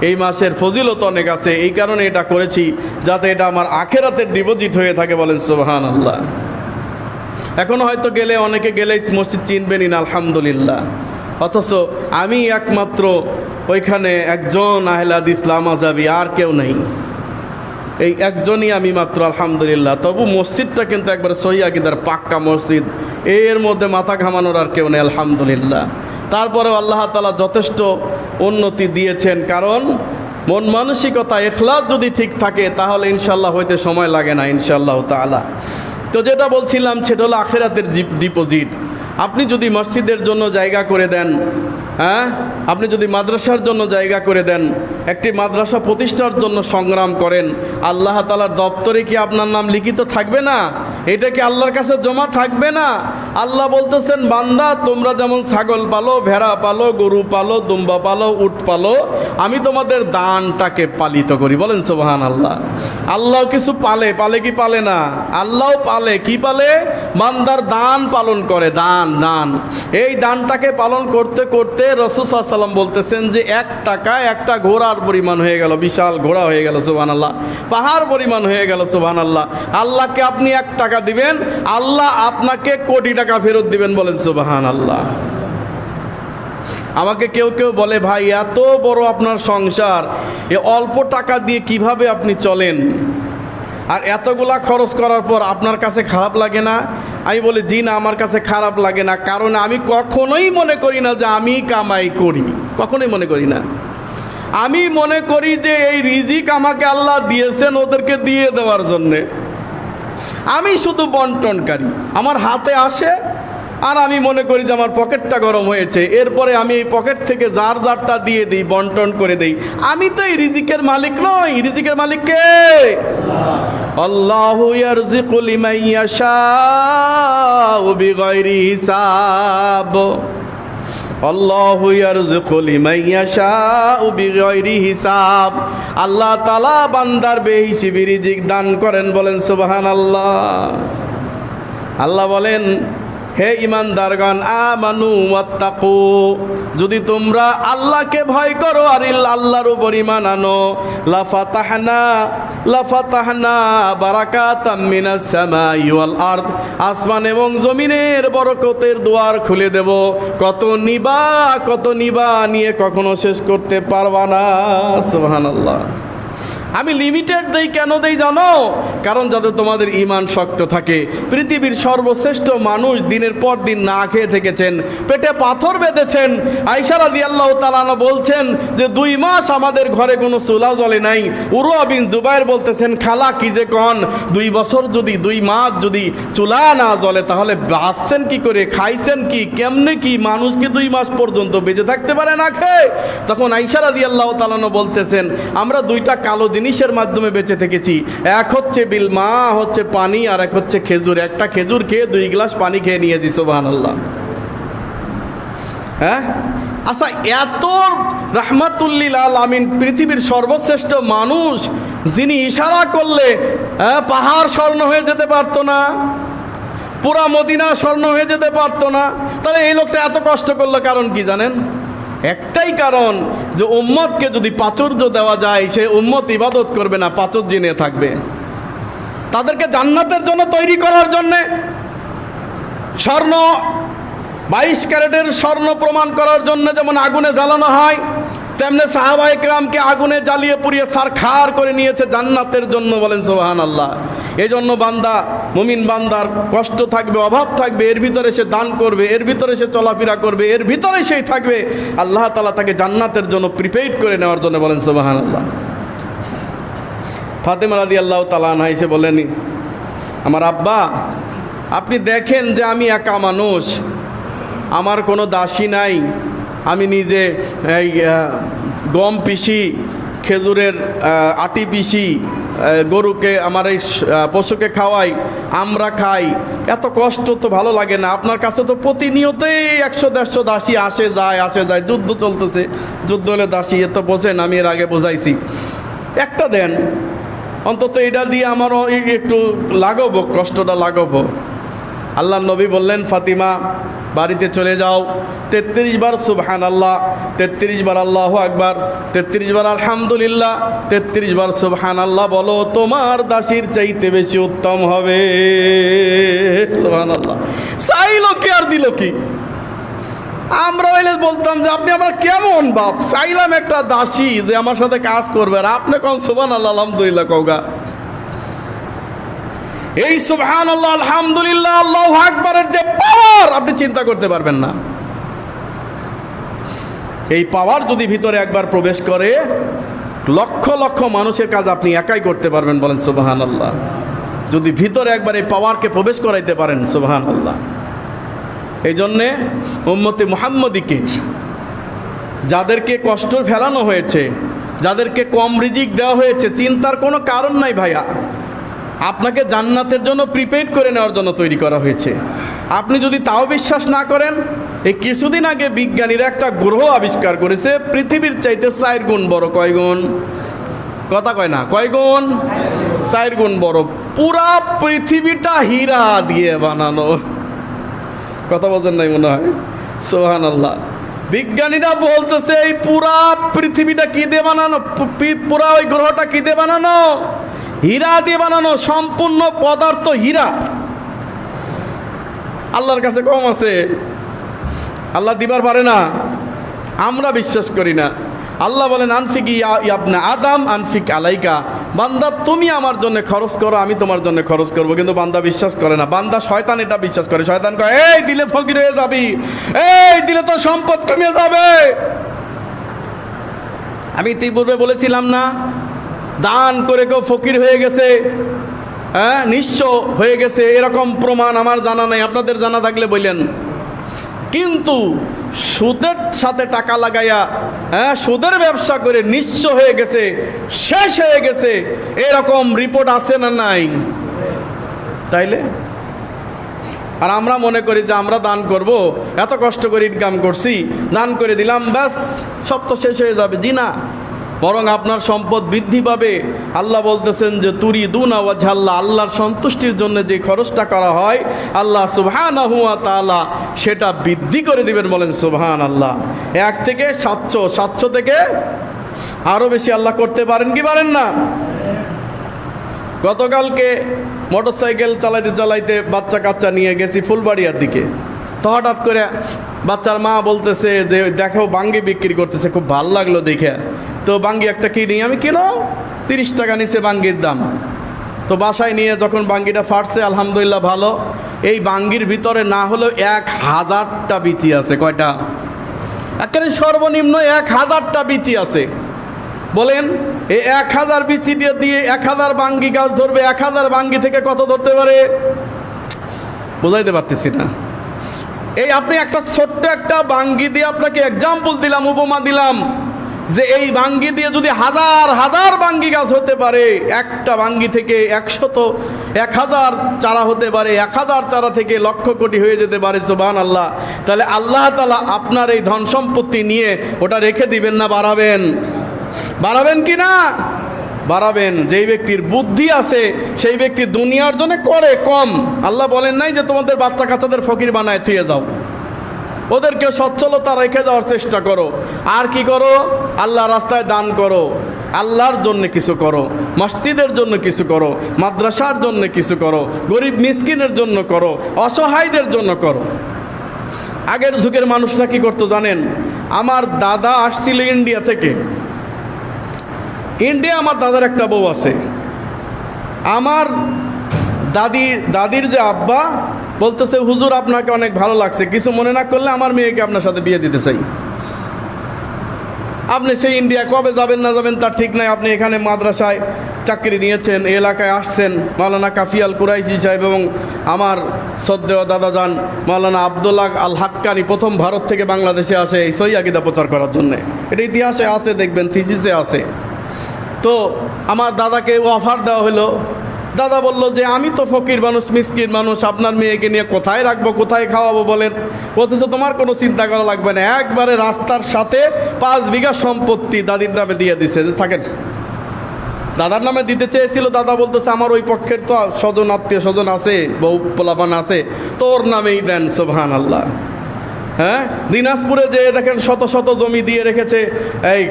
এই মাসের ফজিলত অনেক আছে, এই কারণে এটা করেছি, যাতে এটা আমার আখেরাতের ডিপোজিট হয়ে থাকে। বলেন সুবহানাল্লাহ। এখনো হয়তো গেলে অনেকে গেলেই মসজিদ চিনবেনই না, আলহামদুলিল্লাহ। অথচ আমি একমাত্র ওইখানে একজন আহলে হাদিস লামাযাবি, আর কেউ নেই। এই একজনই আমি মাত্র, আলহামদুলিল্লাহ। তবু মসজিদটা কিন্তু একবারে সহিহ আকীদার পাক্কা মসজিদ, এর মধ্যে মাথা ঘামানোর আর কেউ নেই, আলহামদুলিল্লাহ। তারপরেও আল্লাহ তাআলা যথেষ্ট উন্নতি দিয়েছেন, কারণ মন মানসিকতা ইখলাস যদি ঠিক থাকে তাহলে ইনশাআল্লাহ হইতে সময় লাগে না, ইনশাআল্লাহ তাআলা। তো যেটা বলছিলাম সেটা হলো আখেরাতের ডিপোজিট। আপনি যদি মসজিদের জন্য জায়গা করে দেন, হ্যাঁ, আপনি যদি মাদ্রাসার জন্য জায়গা করে দেন, একটি মাদ্রাসা প্রতিষ্ঠার জন্য সংগ্রাম করেন, আল্লাহ তাআলার দপ্তরে কি আপনার নাম লিখিত থাকবে না? এটা কি আল্লাহর কাছে জমা থাকবে না? আল্লাহ বলতেছেন, বান্দা তোমরা যেমন ছাগল পালো, ভেড়া পালো, গরু পালো, দুম্বা পালো, উট পালো, আমি তোমাদের দানটাকে পালিত করি। বলেন সুবহানাল্লাহ। আল্লাহ কিছু পালে, পালে কি পালে না? আল্লাহ পালে। কি পালে? বান্দার দান পালন করে। দান দান এই দানটাকে পালন করতে করতে রাসূল সাল্লাল্লাহু আলাইহি ওয়াসাল্লাম বলতেছেন যে 1 টাকা একটা ঘোড়ার পরিমাণ হয়ে গেল, বিশাল ঘোড়া হয়ে গেল। সুবহানাল্লাহ। পাহাড় পরিমাণ হয়ে গেল। সুবহানাল্লাহ। আল্লাহকে আপনি 1 টাকা দিবেন, আল্লাহ আপনাকে কোটি টাকা ফেরত দিবেন। বলেন সুবহানাল্লাহ। আমাকে কেউ কেউ বলে, ভাই এত বড় আপনার সংসার, এ অল্প টাকা দিয়ে কিভাবে আপনি চলেন, আর এতগুলা খরচ করার পর আপনার কাছে খারাপ লাগে না? আমি বলি, জি না, আমার কাছে খারাপ লাগে না, কারণ আমি কখনোই মনে করি না যে আমি কামাই করি, কখনোই মনে করি না। আমি মনে করি যে এই রিজিক আমাকে আল্লাহ দিয়েছেন ওদেরকে দিয়ে দেওয়ার জন্যে। আমি শুধু বন্টনকারী, আমার হাতে আসে আর আমি মনে করি যে আমার পকেটটা গরম হয়েছে, এরপরে আমি এই পকেট থেকে যার যারটা দিয়ে দিই, বন্টন করে দিই। আমি তো এই রিজিকের মালিক নই। রিজিকের মালিক কে? আল্লাহু ইয়ারযিকু লিমান ইয়াশাউ বিগাইরি হিসাব। আল্লাহু ইয়ারযিকু লিমান ইয়াশাউ বিগাইরি হিসাব। আল্লাহ তাআলা বান্দার বেহিসাবি রিজিক দান করেন। বলেন সুবহানাল্লাহ। আল্লাহ বলেন, হে ঈমানদারগণ, আমানু ওয়াত্তাকু, যদি তোমরা আল্লাহকে ভয় করো আর আল্লাহর উপর ঈমান আনো, লাফাতাহনা বারাকাতাম মিনাস সামাই ওয়াল আরদ, আসমান এবং জমিনের বরকতের দুয়ার খুলে দেব। কত নিবা নিয়ে কখনো শেষ করতে পারবা না। সুবহানাল্লাহ। আমি লিমিটেড দেই, কেন দেই জানো? কারণ যাতে তোমাদের ঈমান শক্ত থাকে। পৃথিবীর সর্বশ্রেষ্ঠ মানুষ দিনের পর দিন না খেয়ে থেকেছেন, পেটে পাথর বেঁধেছেন। আয়েশা রাদিয়াল্লাহু তাআলা আনহা বলছেন যে 2 মাস আমাদের ঘরে কোনো চুলা জ্বলে নাই। উরওয়া বিন জুবায়ের বলতেছেন, খালা কি যে কন, 2 বছর যদি 2 মাস যদি চুলা না জ্বলে তাহলে বাঁচছেন কি করে, খাইছেন কি, কেমনে কি? মানুষ কি 2 মাস পর্যন্ত বেঁচে থাকতে পারে না খেয়ে? তখন আয়েশা রাদিয়াল্লাহু তাআলা আনহা বলতেছেন, আমরা 2টা কালো জিনিসের মাধ্যমে বেঁচে থেকেছি। এক হচ্ছে বিলমা, হচ্ছে পানি, আর এক হচ্ছে খেজুর। একটা খেজুর খেয়ে 2 গ্লাস পানি খেয়ে নিয়েছি। সুবহানাল্লাহ। হ্যাঁ, আচ্ছা এত রাহমাতুল্লিল আলামিন পৃথিবীর সর্বশ্রেষ্ঠ মানুষ, যিনি ইশারা করলে পাহাড় স্বর্ণ হয়ে যেতে পারতো না, পুরা মদিনা স্বর্ণ হয়ে যেতে পারতো না, তাহলে এই লোকটা এত কষ্ট করলো কারণ কি জানেন? একটাই কারণ, যে উম্মতকে যদি প্রাচুর্য দেওয়া যায়, সে উম্মত ইবাদত করবে না, প্রাচুর্য নিয়ে থাকবে। তাদেরকে জান্নাতের জন্য তৈরি করার জন্যে স্বর্ণ 22 ক্যারেটের স্বর্ণ প্রমাণ করার জন্য যেমন আগুনে জ্বালানো হয়, তেমনি সাহাবায়ে কেরামকে আগুনে জ্বালিয়ে পুড়িয়ে ছারখার করে নিয়েছে জান্নাতের জন্য। বলেন সুবহানাল্লাহ। এই জন্য বান্দা, মুমিন বান্দার কষ্ট থাকবে, অভাব থাকবে, এর ভিতরে সে দান করবে, এর ভিতরে সে চলাফেরা করবে, এর ভিতরে সেই থাকবে, আল্লাহ তাআলা তাকে জান্নাতের জন্য প্রিপেইড করে নেওয়ার জন্য। বলেন সুবহানাল্লাহ। ফাতেমা রাদিয়াল্লাহু তাআলা আনহা এসে বলেন, আমার আব্বা, আপনি দেখেন যে আমি একা মানুষ, আমার কোনো দাসী নাই, আমি নিজে এই গম পিষি, খেজুরের আটি পিষি, গরুকে আমার এই পশুকে খাওয়াই, আমরা খাই, এত কষ্ট তো ভালো লাগে না। আপনার কাছে তো প্রতিনিয়তই 100-150 দাসী আসে যায়, যুদ্ধ চলতেছে, যুদ্ধ হলে দাসী এত বোঝেন, আমি এর আগে বোঝাইছি, একটা দেন অন্তত, এটা দিয়ে আমারও একটু লাঘবো, কষ্টটা লাঘবো। আল্লাহ নবী বললেন, ফাতিমা বাড়িতে চলে যাও, 33 বার সুবহানাল্লাহ, 33 বার আল্লাহু আকবার, 33 বার আলহামদুলিল্লাহ, 33 বার সুবহানাল্লাহ বলো, তোমার দাসীর চাইতে বেশি উত্তম হবে। সুবহানাল্লাহ। চাইলো কি আর দিল কি? আমরা হইলে বলতাম যে আপনি আমার কেমন বাপ, চাইলাম একটা দাসী যে আমার সাথে কাজ করবে, আর আপনি কোন সুবহানাল্লাহ আলহামদুলিল্লাহ কওগা। এই সুবহানাল্লাহ আলহামদুলিল্লাহ আল্লাহু আকবারের যে পাওয়ার আপনি চিন্তা করতে পারবেন না। এই পাওয়ার যদি ভিতরে একবার প্রবেশ করে, লক্ষ লক্ষ মানুষের কাজ আপনি একাই করতে পারবেন। বলেন সুবহানাল্লাহ। যদি ভিতরে একবার এই পাওয়ারকে প্রবেশ করাইতে পারেন, সুবহানাল্লাহ। এই জন্যে উম্মতে মুহাম্মদীকে, যাদেরকে কষ্ট ফেলানো হয়েছে, যাদেরকে কম রিজিক দেওয়া হয়েছে, চিন্তার কোনো কারণ নাই ভাইয়া। আপনাকে জান্নাতের জন্য প্রিপেড করে নেওয়ার জন্য তৈরি করা হয়েছে। আপনি যদি তাও বিশ্বাস না করেন, এই কিছুদিন আগে বিজ্ঞানীরা একটা গ্রহ আবিষ্কার করেছে পৃথিবীর চাইতে 4 গুণ বড়। কয় গুণ? কথা কয় না, কয় গুণ? 4 গুণ বড়। পুরা পৃথিবীটা হীরা দিয়ে বানানো। কথা বলছেন নাই মনে হয়? সুবহানাল্লাহ। বিজ্ঞানীরা বলতেছে এই পুরা পৃথিবীটা কি দিয়ে বানানো, পুরা ওই গ্রহটা কি দিয়ে বানানো? হীরা দিয়ে বানানো, সম্পূর্ণ পদার্থ হীরা। আল্লাহর কাছে কম আছে? আল্লাহ দিবার পারে না? আমরা বিশ্বাস করি না। আল্লাহ বলেন, আনফিক ইবনে আদম আনফিক আলাইকা, বান্দা তুমি আমার জন্য খরচ করো, আমি তোমার জন্য খরচ করবো। কিন্তু বান্দা বিশ্বাস করে না। বান্দা শয়তান এটা বিশ্বাস করে। শয়তান কয়, এই দিলে ফকির হয়ে যাবি, এই দিলে তো সম্পদ কমে যাবে। আমি ইতিপূর্বে বলেছিলাম না, দান করে কেউ ফকির হয়ে গেছে, হ্যাঁ নিঃস্ব হয়ে গেছে, এরকম প্রমাণ আমার জানা নাই। আপনাদের জানা থাকলে বললেন। কিন্তু সুদের সাথে টাকা লাগাইয়া, হ্যাঁ সুদের ব্যবসা করে নিঃস্ব হয়ে গেছে, শেষ হয়ে গেছে, এরকম রিপোর্ট আছে না নাই? তাইলে আর আমরা মনে করি যে আমরা দান করব, এত কষ্ট করে ইনকাম করছি, দান করে দিলাম, ব্যাস সব তো শেষ হয়ে যাবে। জি না, বরং আপনার সম্পদ বৃদ্ধি পাবে। আল্লাহ বলতেছেন যে তুরিদুনা ওয়াজহাল্লাহ, আল্লাহর সন্তুষ্টির জন্য যে খরচটা করা হয়, আল্লাহ সুবহানাহু ওয়া তাআলা সেটা বৃদ্ধি করে দিবেন। বলেন সুবহানাল্লাহ। 1 থেকে 700 থেকে আরও বেশি আল্লাহ করতে পারেন কি পারেন না? গতকালকে মোটরসাইকেল চালাইতে চালাইতে বাচ্চা কাচ্চা নিয়ে গেছি ফুলবাড়িয়ার দিকে। তো হঠাৎ করে বাচ্চার মা বলতেছে যে দেখো বাঙ্গি বিক্রি করতেছে, খুব ভালো লাগলো দেখে, তো বাঙ্গি একটা কিনি। আমি কিনো, 30 টাকা নিচে বাঙ্গির দাম। তো বাসায় নিয়ে যখন বাঙ্গিটা ফাটছে, আলহামদুলিল্লাহ ভালো। এই বাঙ্গির ভিতরে না হলেও 1000টা বিচি আছে। কয়টা? একেবারে সর্বনিম্ন 1000টা বিচি আছে। বলেন এই 1000 বিচি দিয়ে 1000 বাঙ্গি গাছ ধরবে। 1000 বাঙ্গি থেকে কত ধরতে পারে? বোঝাইতে পারতেছি না। এই আপনি একটা ছোট্ট একটা বাঙ্গি দিয়ে আপনাকে এক্সাম্পল দিলাম, উপমা দিলাম, যে এই বাঙ্গি দিয়ে যদি হাজার হাজার বাঙ্গি গাছ হতে পারে, একটা বাঙ্গি থেকে 100 চারা হতে পারে, 1000 চারা থেকে লক্ষ কোটি হয়ে যেতে পারে, সুবহানাল্লাহ। তাহলে আল্লাহ তাআলা আপনার এই ধন সম্পত্তি নিয়ে ওটা রেখে দিবেন না বাড়াবেন? বাড়াবেন কি না? বাড়াবেন। যেই ব্যক্তির বুদ্ধি আছে সেই ব্যক্তি দুনিয়ার জন্য করে কম। আল্লাহ বলেন নাই যে তোমাদের বাচ্চা কাচ্চাদের ফকির বানায় থুয়ে যাও, ওদেরকে সচ্ছলতা রেখে যাওয়ার চেষ্টা করো। আর কি করো? আল্লাহ রাস্তায় দান করো, আল্লাহর জন্য কিছু করো, মসজিদের জন্য কিছু করো, মাদ্রাসার জন্য কিছু করো, গরিব মিসকিনের জন্য করো, অসহায়দের জন্য করো। আগের যুগের মানুষরা কি করতো জানেন? আমার দাদা আসছিল ইন্ডিয়া থেকে। ইন্ডিয়া আমার দাদার একটা বউ আছে। আমার দাদির যে আব্বা বলতেছে, হুজুর আপনাকে অনেক ভালো লাগছে, কিছু মনে না করলে আমার মেয়েকে আপনার সাথে বিয়ে দিতে চাই। আপনি সেই ইন্ডিয়া কবে যাবেন না যাবেন তার ঠিক নাই। আপনি এখানে মাদ্রাসায় চাকরি নিয়েছেন, এলাকায় আসছেন। মাওলানা কাফি আল কুরাইশি সাহেব এবং আমার শ্রদ্ধেয় দাদা যান মাওলানা আব্দুল্লাহ আল হাক্কানি প্রথম ভারত থেকে বাংলাদেশে আসে এই সহিহ আকীদা প্রচার করার জন্যে। এটা ইতিহাসে আছে, দেখবেন থিসিসে আছে। তো আমার দাদাকে অফার দেওয়া হলো। দাদা বলল যে আমি তো ফকির মানুষ, মিসকিন মানুষ, আপনার মেয়েকে নিয়ে কোথায় রাখবো, কোথায় খাওয়াবো বলেন? বলতেছে তোমার কোনো চিন্তা করা লাগবে না, একবারে রাস্তার সাথে 5 বিঘা সম্পত্তি দাদির নামে দিয়ে দিচ্ছে, যে থাকেন। দাদার নামে দিতে চেয়েছিল, দাদা বলতেছে আমার ওই পক্ষের তো স্বজন আত্মীয় স্বজন আছে, বউ পোলাপান আছে, তোর নামেই দেন। সুবহানাল্লাহ। হ্যাঁ, দিনাজপুরে যে দেখেন শত শত জমি দিয়ে রেখেছে এই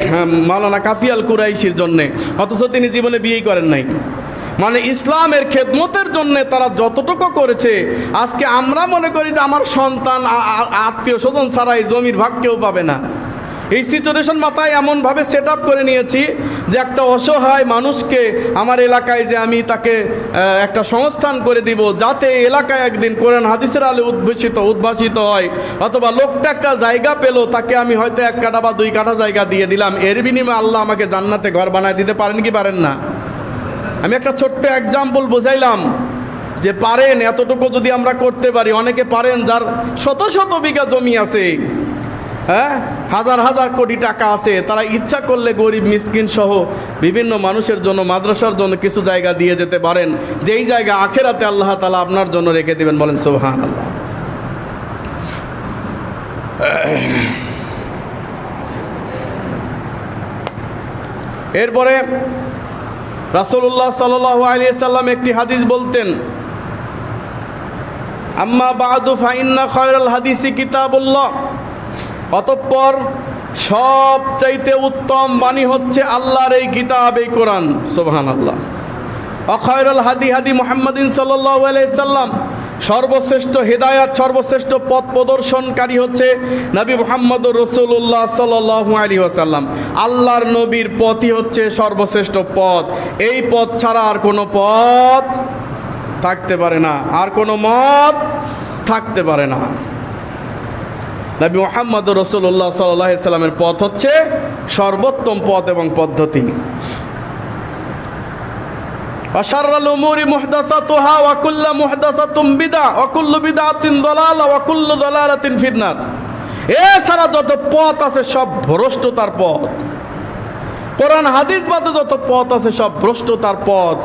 মাওলানা কাফি আল কুরাইশির জন্যে, অথচ তিনি জীবনে বিয়েই করেন নাই। মানে ইসলামের খেদমতের জন্য তারা যতটুকু করেছে, আজকে আমরা মনে করি যে আমার সন্তান আত্মীয় স্বজন ছাড়াই জমির ভাগ কেউ পাবে না। এই সিচুয়েশন মাথায় এমনভাবে সেট আপ করে নিয়েছি যে একটা অসহায় মানুষকে আমার এলাকায় যে আমি তাকে একটা সংস্থান করে দিব, যাতে এলাকায় একদিন কোরআন হাদিসের আলো উদ্ভাসিত হয়, অথবা লোকটা একটা জায়গা পেলো, তাকে আমি হয়তো 1 কাঠা বা 2 কাঠা জায়গা দিয়ে দিলাম, এর বিনিময়ে আল্লাহ আমাকে জান্নাতে ঘর বানায় দিতে পারেন কি পারেন না? আমি একটা ছোট্ট এক্সাম্পল বোঝাইলাম যে পারেন, এতটুকু যদি আমরা করতে পারি। অনেকে পারেন যার শত শত বিঘা জমি আছে, হ্যাঁ, হাজার হাজার কোটি টাকা আছে, তারা ইচ্ছা করলে গরিব মিসকিন সহ বিভিন্ন মানুষের জন্য, মাদ্রাসার জন্য কিছু জায়গা দিয়ে যেতে পারেন, যেই জায়গা আখেরাতে আল্লাহ তাআলা আপনার জন্য রেখে দিবেন। বলেন সুবহানাল্লাহ। এরপরে রাসূলুল্লাহ সাল্লাল্লাহু আলাইহি সাল্লাম একটি হাদিস বলতেন, আম্মা বা'দু ফাইন্না খায়রাল হাদিসি কিতাবুল্লাহ। অতঃপর সবচাইতে উত্তম বাণী হচ্ছে আল্লাহর এই কিতাব, এই কোরআন। সুবহানাল্লাহ। খায়রুল হাদি মুহাম্মাদিন সাল্লাল্লাহু আলাইহি সাল্লাম। সর্বশ্রেষ্ঠ হেদায়াত, সর্বশ্রেষ্ঠ পথ প্রদর্শনকারী হচ্ছে নবী মুহাম্মদুর রাসূলুল্লাহ সাল্লাল্লাহু আলাইহি ওয়াসাল্লাম। আল্লাহর নবীর পথই হচ্ছে সর্বশ্রেষ্ঠ পথ। এই পথ ছাড়া আর কোনো পথ থাকতে পারে না, আর কোনো মত থাকতে পারে না। নবী মুহাম্মদুর রাসূলুল্লাহ সাল্লাল্লাহু আলাইহি সাল্লামের পথ হচ্ছে সর্বোত্তম পথ এবং পদ্ধতি। আশারুল উমুরি মুহদাসাতুহা ওয়া কুল্লু মুহদাসাতুম বিদআ ওয়া কুল্লু বিদআতিন দালালা ওয়া কুল্লু দালালাতিন ফিন্নার। এছাড়া যত পথ আছে সব ভ্রষ্টতার পথ। কোরআন হাদিস বাদে যত পথ আছে সব ভ্রষ্টতার পথ।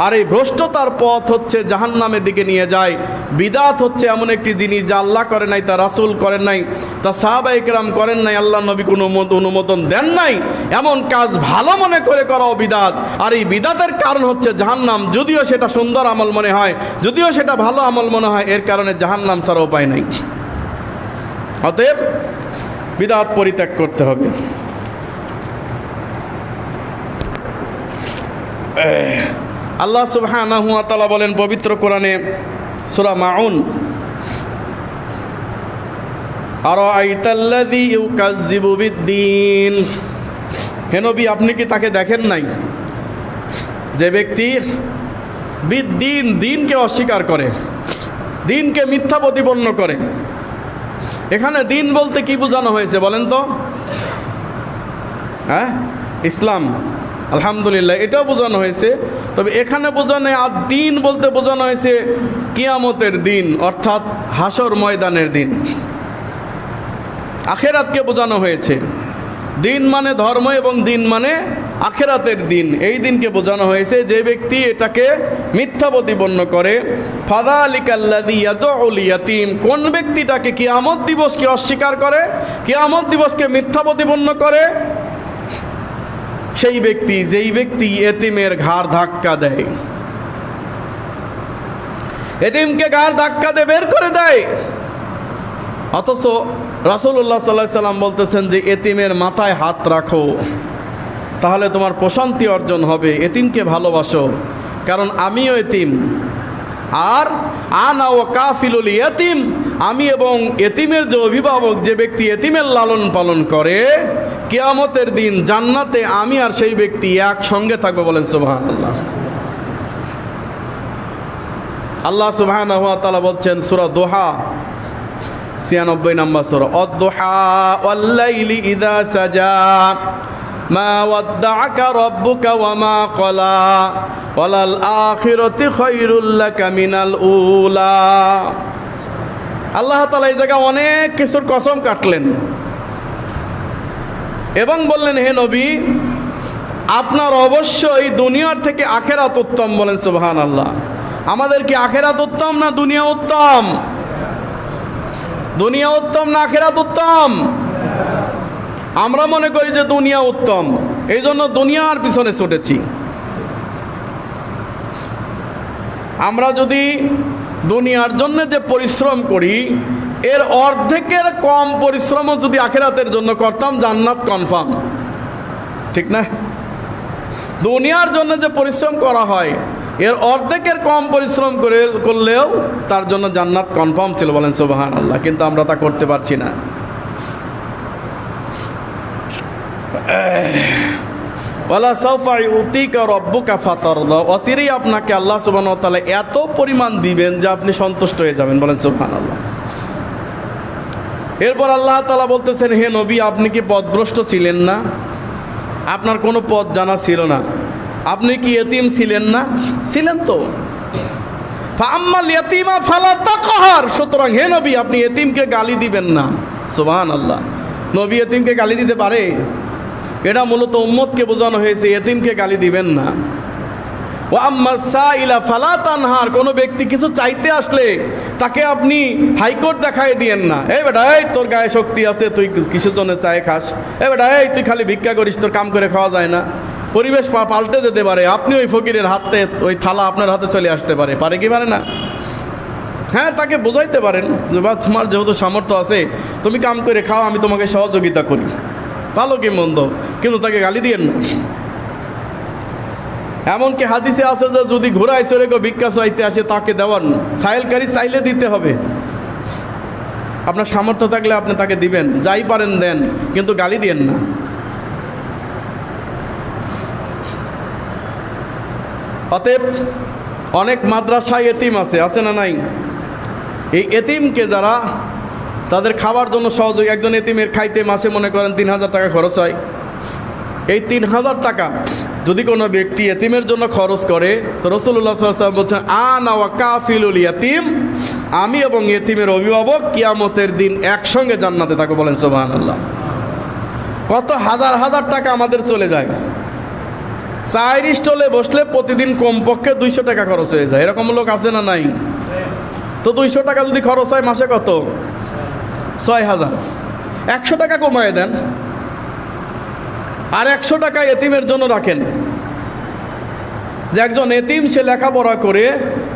আর এই ভ্রষ্টতার পথ হচ্ছে জাহান্নামের দিকে নিয়ে যায়। বিদআত হচ্ছে এমন একটি জিনিস যা আল্লাহ করে নাই, তা রাসূল করেন নাই, তা সাহাবায়ে কেরাম করেন নাই, আল্লাহ নবী কোনো অনুমোদন দেন নাই, এমন কাজ ভালো মনে করে করাও বিদআত। আর এই বিদআতের কারণ হচ্ছে জাহান্নাম। যদিও সেটা সুন্দর আমল মনে হয়, যদিও সেটা ভালো আমল মনে হয়, এর কারণে জাহান্নাম ছাড়া উপায় নাই। অতএব বিদআত পরিত্যাগ করতে হবে। আল্লাহ সুবহানাহু ওয়া তাআলা বলেন পবিত্র কোরআনে সূরা মাউন, আরাআইতাল্লাযী ইউকাযযিবু বিদ্দীন। হে নবী, আপনি কি তাকে দেখেন নাই যে ব্যক্তি বিদ্দীন, দিনকে অস্বীকার করে, দিনকে মিথ্যা প্রতিপন্ন করে। এখানে দিন বলতে কি বোঝানো হয়েছে বলেন তো? হ্যাঁ, ইসলাম, আলহামদুলিল্লাহ, এটাও বোঝানো হয়েছে। তবে এখানে বোঝানো আর দিন বলতে বোঝানো হয়েছে কিয়ামতের দিন, অর্থাৎ হাসর ময়দানের দিন, আখেরাতকে বোঝানো হয়েছে। দিন মানে ধর্ম এবং দিন মানে আখিরাতের দিন, এই দিনকে বোঝানো হয়েছে। যে ব্যক্তি এটাকে মিথ্যা প্রতিপন্ন করে, ফাযালিকাল্লাযী ইয়াদউল ইয়াতীম, কোন ব্যক্তিটাকে কিয়ামত দিবসকে অস্বীকার করে, কিয়ামত দিবসকে মিথ্যা প্রতিপন্ন করে, সেই ব্যক্তি, যেই ব্যক্তি এতিমের ঘাড় ধাক্কা দেয়, এতিমকে ঘাড় ধাক্কা দিয়ে বের করে দেয়। অথচ রাসূলুল্লাহ সাল্লাল্লাহু আলাইহি সাল্লাম বলতেছেন যে এতিমের মাথায় হাত রাখো, তাহলে তোমার প্রশান্তি অর্জন হবে। এতিমকে ভালোবাসো, কারণ আমিও এতিম। আর আনা ওয়া কাফিলুল ইয়াতীম, আমি এবং এতিমের যে অভিভাবক, যে ব্যক্তি এতিমের লালন পালন করে, কিয়ামতের দিন জান্নাতে আমি আর সেই ব্যক্তি একসঙ্গে থাকবো। বলেন সুবহানাল্লাহ। আল্লাহ সুবহানাহু ওয়া তাআলা বলছেন সূরা দোহা 96 নম্বর সূরা, অদ-দুহা ওয়াল-লাইলি ইযা সাজা মা ওয়াদ্দাআকা রাব্বুকা ওয়া মা ক্বালা ওয়ালাল আখিরাতু খায়রুল লাকা মিনাল উলা। আল্লাহ তাআলা এই জায়গায় অনেক কিছুর কসম কাটলেন এবং বললেন, হে নবী, আপনার অবশ্যই দুনিয়ার থেকে আখিরাত উত্তম। বলেন সুবহানাল্লাহ। আমাদের কি আখিরাত উত্তম না দুনিয়া উত্তম? দুনিয়া উত্তম না আখিরাত উত্তম? আমরা মনে করি যে দুনিয়া উত্তম, এই জন্য দুনিয়ার পিছনে ছুটেছি। আমরা যদি দুনিয়ার জন্য যে পরিশ্রম করি, এর অর্ধেকের কম পরিশ্রমও যদি আখিরাতের জন্য করতাম, জান্নাত কনফার্ম। ঠিক না? দুনিয়ার জন্য যে পরিশ্রম করা হয়, এর অর্ধেকের কম পরিশ্রম করলেও তার জন্য জান্নাত কনফার্ম ছিল। বলেন সুবহানাল্লাহ। কিন্তু আমরা তা করতে পারছি না। ওয়ালা সাউফা ইউতিকা রাব্বুকা ফাতারদা, অচিরেই আপনাকে আল্লাহ সুবহানাহু ওয়া তাআলা এত পরিমাণ দিবেন যে আপনি সন্তুষ্ট হয়ে যাবেন। বলেন সুবহানাল্লাহ। এরপর আল্লাহ তাআলা বলতেছেন, হে নবী, আপনি কি পথভ্রষ্ট ছিলেন না? আপনার কোনো পথ জানা ছিল না? আপনি কি এতিম ছিলেন না? ছিলেন তো। ফাআম্মাল ইয়াতীমা ফালা তাকহার, সুতরাং হে নবী, আপনি এতিমকে গালি দিবেন না। সুবহানাল্লাহ। নবী এতিমকে গালি দিতে পারে? এটা মূলত উম্মতকে বোঝানো হয়েছে, এতিমকে গালি দিবেন না। ওয়া আম্মাস সাইলা ফালা তানহার, কোনো ব্যক্তি কিছু চাইতে আসলে তাকে আপনি হাইকোর্ট দেখায় দিয়েন না। এই বেটা, এই তোর গায়ে শক্তি আছে, তুই কিসের জন্য চায় খাস? এই বেটা, এই তুই খালি ভিক্ষা করিস, তোর কাম করে খাওয়া যায় না। পরিবেশ পাল্টে যেতে পারে, আপনি ওই ফকিরের হাতে ওই থালা আপনার হাতে চলে আসতে পারে। পারে কি পারে না? হ্যাঁ, তাকে বোঝাইতে পারেন যে বা তোমার যেহেতু সামর্থ্য আছে, তুমি কাম করে খাও, আমি তোমাকে সহযোগিতা করি, ভালো কি মন্দ, কিন্তু তাকে গালি দিয়েন না। এমনকি হাদিসে আছে যে যদি ঘোড়ায় চড়ে কেউ ভিক্ষা চাইতে আসে, তাকে দেওয়ার সাইলকারী চাইলে দিতে হবে। আপনার সামর্থ্য থাকলে আপনি তাকে দিবেন, যাই পারেন দেন, কিন্তু গালি দিয়েন না। অতএব অনেক মাদ্রাসায় এতিম আছে না নাই? এই এতিমকে যারা তাদের খাবার জন্য সহযোগী, একজন এতিমের খাইতে মাসে মনে করেন 3000 টাকা খরচ হয়। এই 3000 টাকা যদি কোনো ব্যক্তি এতিমের জন্য খরচ করে, তো রাসূলুল্লাহ সাল্লাল্লাহু আলাইহি ওয়াসাল্লাম বলছেন, আনা ওয়া কাফিলুল ইয়াতীম, আমি এবং এতিমের অভিভাবক কিয়ামতের দিন একসঙ্গে জান্নাতে থাকবো। বলেন সুবহানাল্লাহ। কত হাজার হাজার টাকা আমাদের চলে যায়। চায়ের স্টলে বসলে প্রতিদিন কমপক্ষে 200 টাকা খরচ হয়ে যায়। এরকম লোক আছে না নাই? তো 200 টাকা যদি খরচ হয় মাসে কত? 6000। 100 টাকা কমায় দেন, আর 100 টাকা এতিমের জন্য রাখেন। যে একজন এতিম, সে লেখাপড়া করে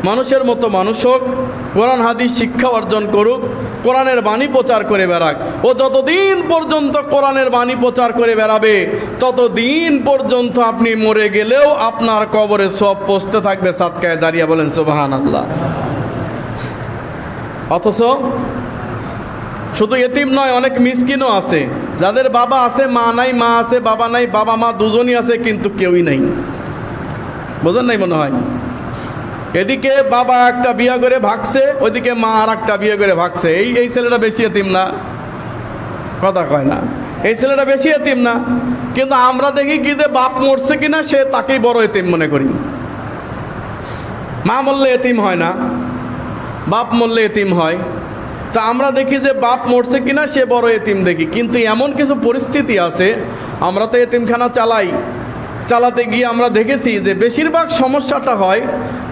মানুষের মতো মানুষ হোক, কোরআন হাদিস শিক্ষা অর্জন করুক, কোরআনের বাণী প্রচার করে বেড়াক। ও যতদিন পর্যন্ত কোরআনের বাণী প্রচার করে বেড়াবে, ততদিন পর্যন্ত আপনি মরে গেলেও আপনার কবরে সব পৌঁছতে থাকবে সাদকায়ে জারিয়া। বলেন সুবহানাল্লাহ। অথচ শুধু এতিম নয়, অনেক মিসকিনও আছে, যাদের বাবা আছে, মা নাই, মা আছে, বাবা নাই, বাবা মা দুজনই আছে, কিন্তু কেউই নাই। বোঝেন নাই মনে হয়? এদিকে বাবা একটা বিয়ে করে ভাগছে, ওইদিকে মা আর একটা বিয়ে করে ভাগছে। এই ছেলেটা বেশি এতিম না? কথা কয় না, এই ছেলেটা বেশি এতিম না? কিন্তু আমরা দেখি কি যে বাপ মরছে কিনা সে তাকেই বড় এতিম মনে করি। মা মরলে এতিম হয় না, বাপ মরলে এতিম হয়। তা আমরা দেখি যে বাপ মরছে কিনা সে বড় এতিম দেখি, কিন্তু এমন কিছু পরিস্থিতি আছে, আমরা তো এতিমখানা চালাতে গিয়ে আমরা দেখেছি যে বেশিরভাগ সমস্যাটা হয়,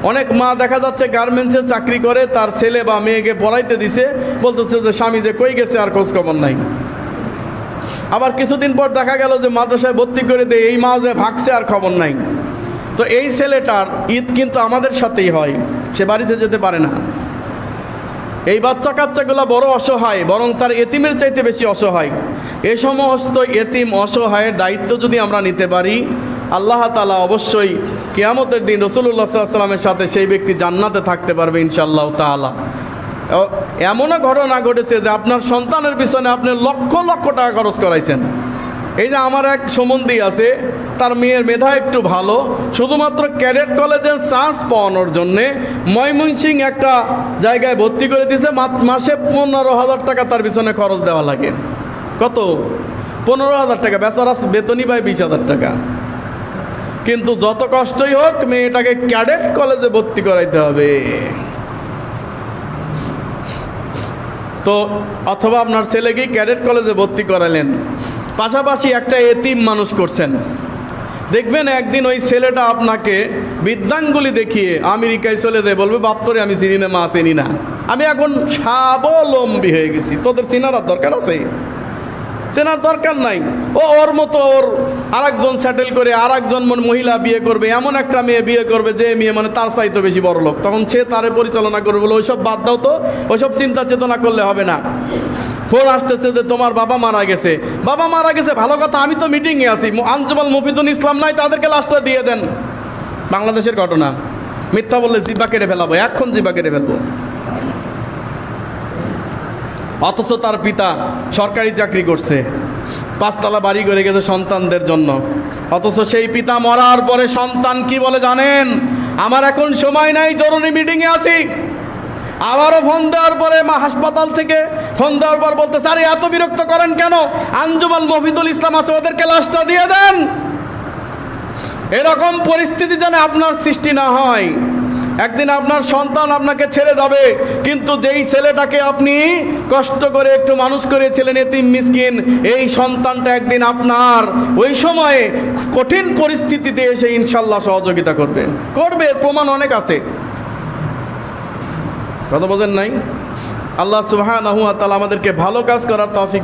অনেক মা দেখা যাচ্ছে গার্মেন্টসে চাকরি করে, তার ছেলে বা মেয়েকে পড়াইতে দিছে, বলতেছে যে স্বামী যে কই গেছে আর খোঁজ খবর নাই। আবার কিছুদিন পর দেখা গেল যে মাদ্রাসায় ভর্তি করে দেয়, এই মা যে ভাগছে আর খবর নাই। তো এই ছেলেটার ঈদ কিন্তু আমাদের সাথেই হয়, সে বাড়িতে যেতে পারে না। এই বাচ্চা কাচ্চাগুলো বড় অসহায়, বরং তার এতিমের চাইতে বেশি অসহায়। এ সমস্ত এতিম অসহায়ের দায়িত্ব যদি আমরা নিতে পারি, আল্লাহ তাআলা অবশ্যই কিয়ামতের দিন রাসূলুল্লাহ সাল্লাল্লাহু আলাইহি ওয়াসাল্লামের সাথে সেই ব্যক্তি জান্নাতে থাকতে পারবে ইনশাআল্লাহ তাআলা। এমনও ঘটনা ঘটেছে যে আপনার সন্তানের পিছনে আপনি লক্ষ লক্ষ টাকা খরচ করাইছেন। এই যে আমার এক সম্বন্ধী আছে, তার মেয়ের মেধা একটু ভালো, শুধুমাত্র ক্যাডেট কলেজের চান্স পাওয়ানোর জন্যে ময়মনসিং একটা জায়গায় ভর্তি করে দিয়েছে, মাসে 15,000 টাকা তার পিছনে খরচ দেওয়া লাগে। কত? 15,000 টাকা। বেচারা বেতনই পায় 20,000 টাকা। কিন্তু যত কষ্টই হোক মেয়েটাকে ক্যাডেট কলেজে ভর্তি করাইতে হবে। তো অথবা আপনার ছেলেকেই ক্যাডেট কলেজে ভর্তি করালেন, পাশাপাশি একটা এতিম মানুষ করছেন। দেখবেন একদিন ওই ছেলেটা আপনাকে বৃদ্ধাঙ্গুলি দেখিয়ে আমেরিকায় চলে যায়, বলবে বাপ তোরে আমি চিনি না, মা চিনি না, আমি এখন স্বাবলম্বী হয়ে গেছি, তোদের চিনার দরকার আছে? চেনার দরকার নাই। ওর মতো ওর আরেকজন সেটেল করে আরেকজন মহিলা বিয়ে করবে, এমন একটা মেয়ে বিয়ে করবে যে মেয়ে মানে তার চাইতে বেশি বড় লোক, তখন সে তারে পরিচালনা করবে। বলে ওইসব বাদ দাও তো, ওইসব চিন্তা চেতনা করলে হবে না। ফোন আসতেছে যে তোমার বাবা মারা গেছে। বাবা মারা গেছে ভালো কথা, আমি তো মিটিংয়ে আছি, আঞ্জুমাল মুফিদুল ইসলাম নাই, তাদেরকে লাশটা দিয়ে দেন। বাংলাদেশের ঘটনা, মিথ্যা বললে জিব্বা কেটে ফেলাবো, এখন জিব্বা কেটে ফেলবো। অথচ তার পিতা সরকারি চাকরি করছে, 5 তলা বাড়ি করে গেছে সন্তানদের জন্য। অথচ সেই পিতা মরার পরে সন্তান কি বলে জানেন? আমার এখন সময় নাই, জরুরি মিটিংয়ে আছি। আবারও ফোন দেওয়ার পরে মা হাসপাতাল থেকে ফোন দেওয়ার পর বলতে, স্যার এত বিরক্ত করেন কেন? আঞ্জুমাল মুফিদুল ইসলাম আছে, ওদেরকে লাশটা দিয়ে দেন। এরকম পরিস্থিতি যেন আপনার সৃষ্টি না হয়। একদিন আপনার সন্তান আপনাকে ছেড়ে যাবে, কিন্তু যেই ছেলেটাকে আপনি কষ্ট করে একটু মানুষ করেছিলেন, এতিম মিসকিন, এই সন্তানটা একদিন আপনার ওই সময়ে কঠিন পরিস্থিতিতে এসে ইনশাল্লাহ সহযোগিতা করবে। এর প্রমাণ অনেক আছে। কথা বোঝেন নাই? আল্লাহ সুবহানাহু ওয়া তাআলা আমাদেরকে ভালো কাজ করার তৌফিক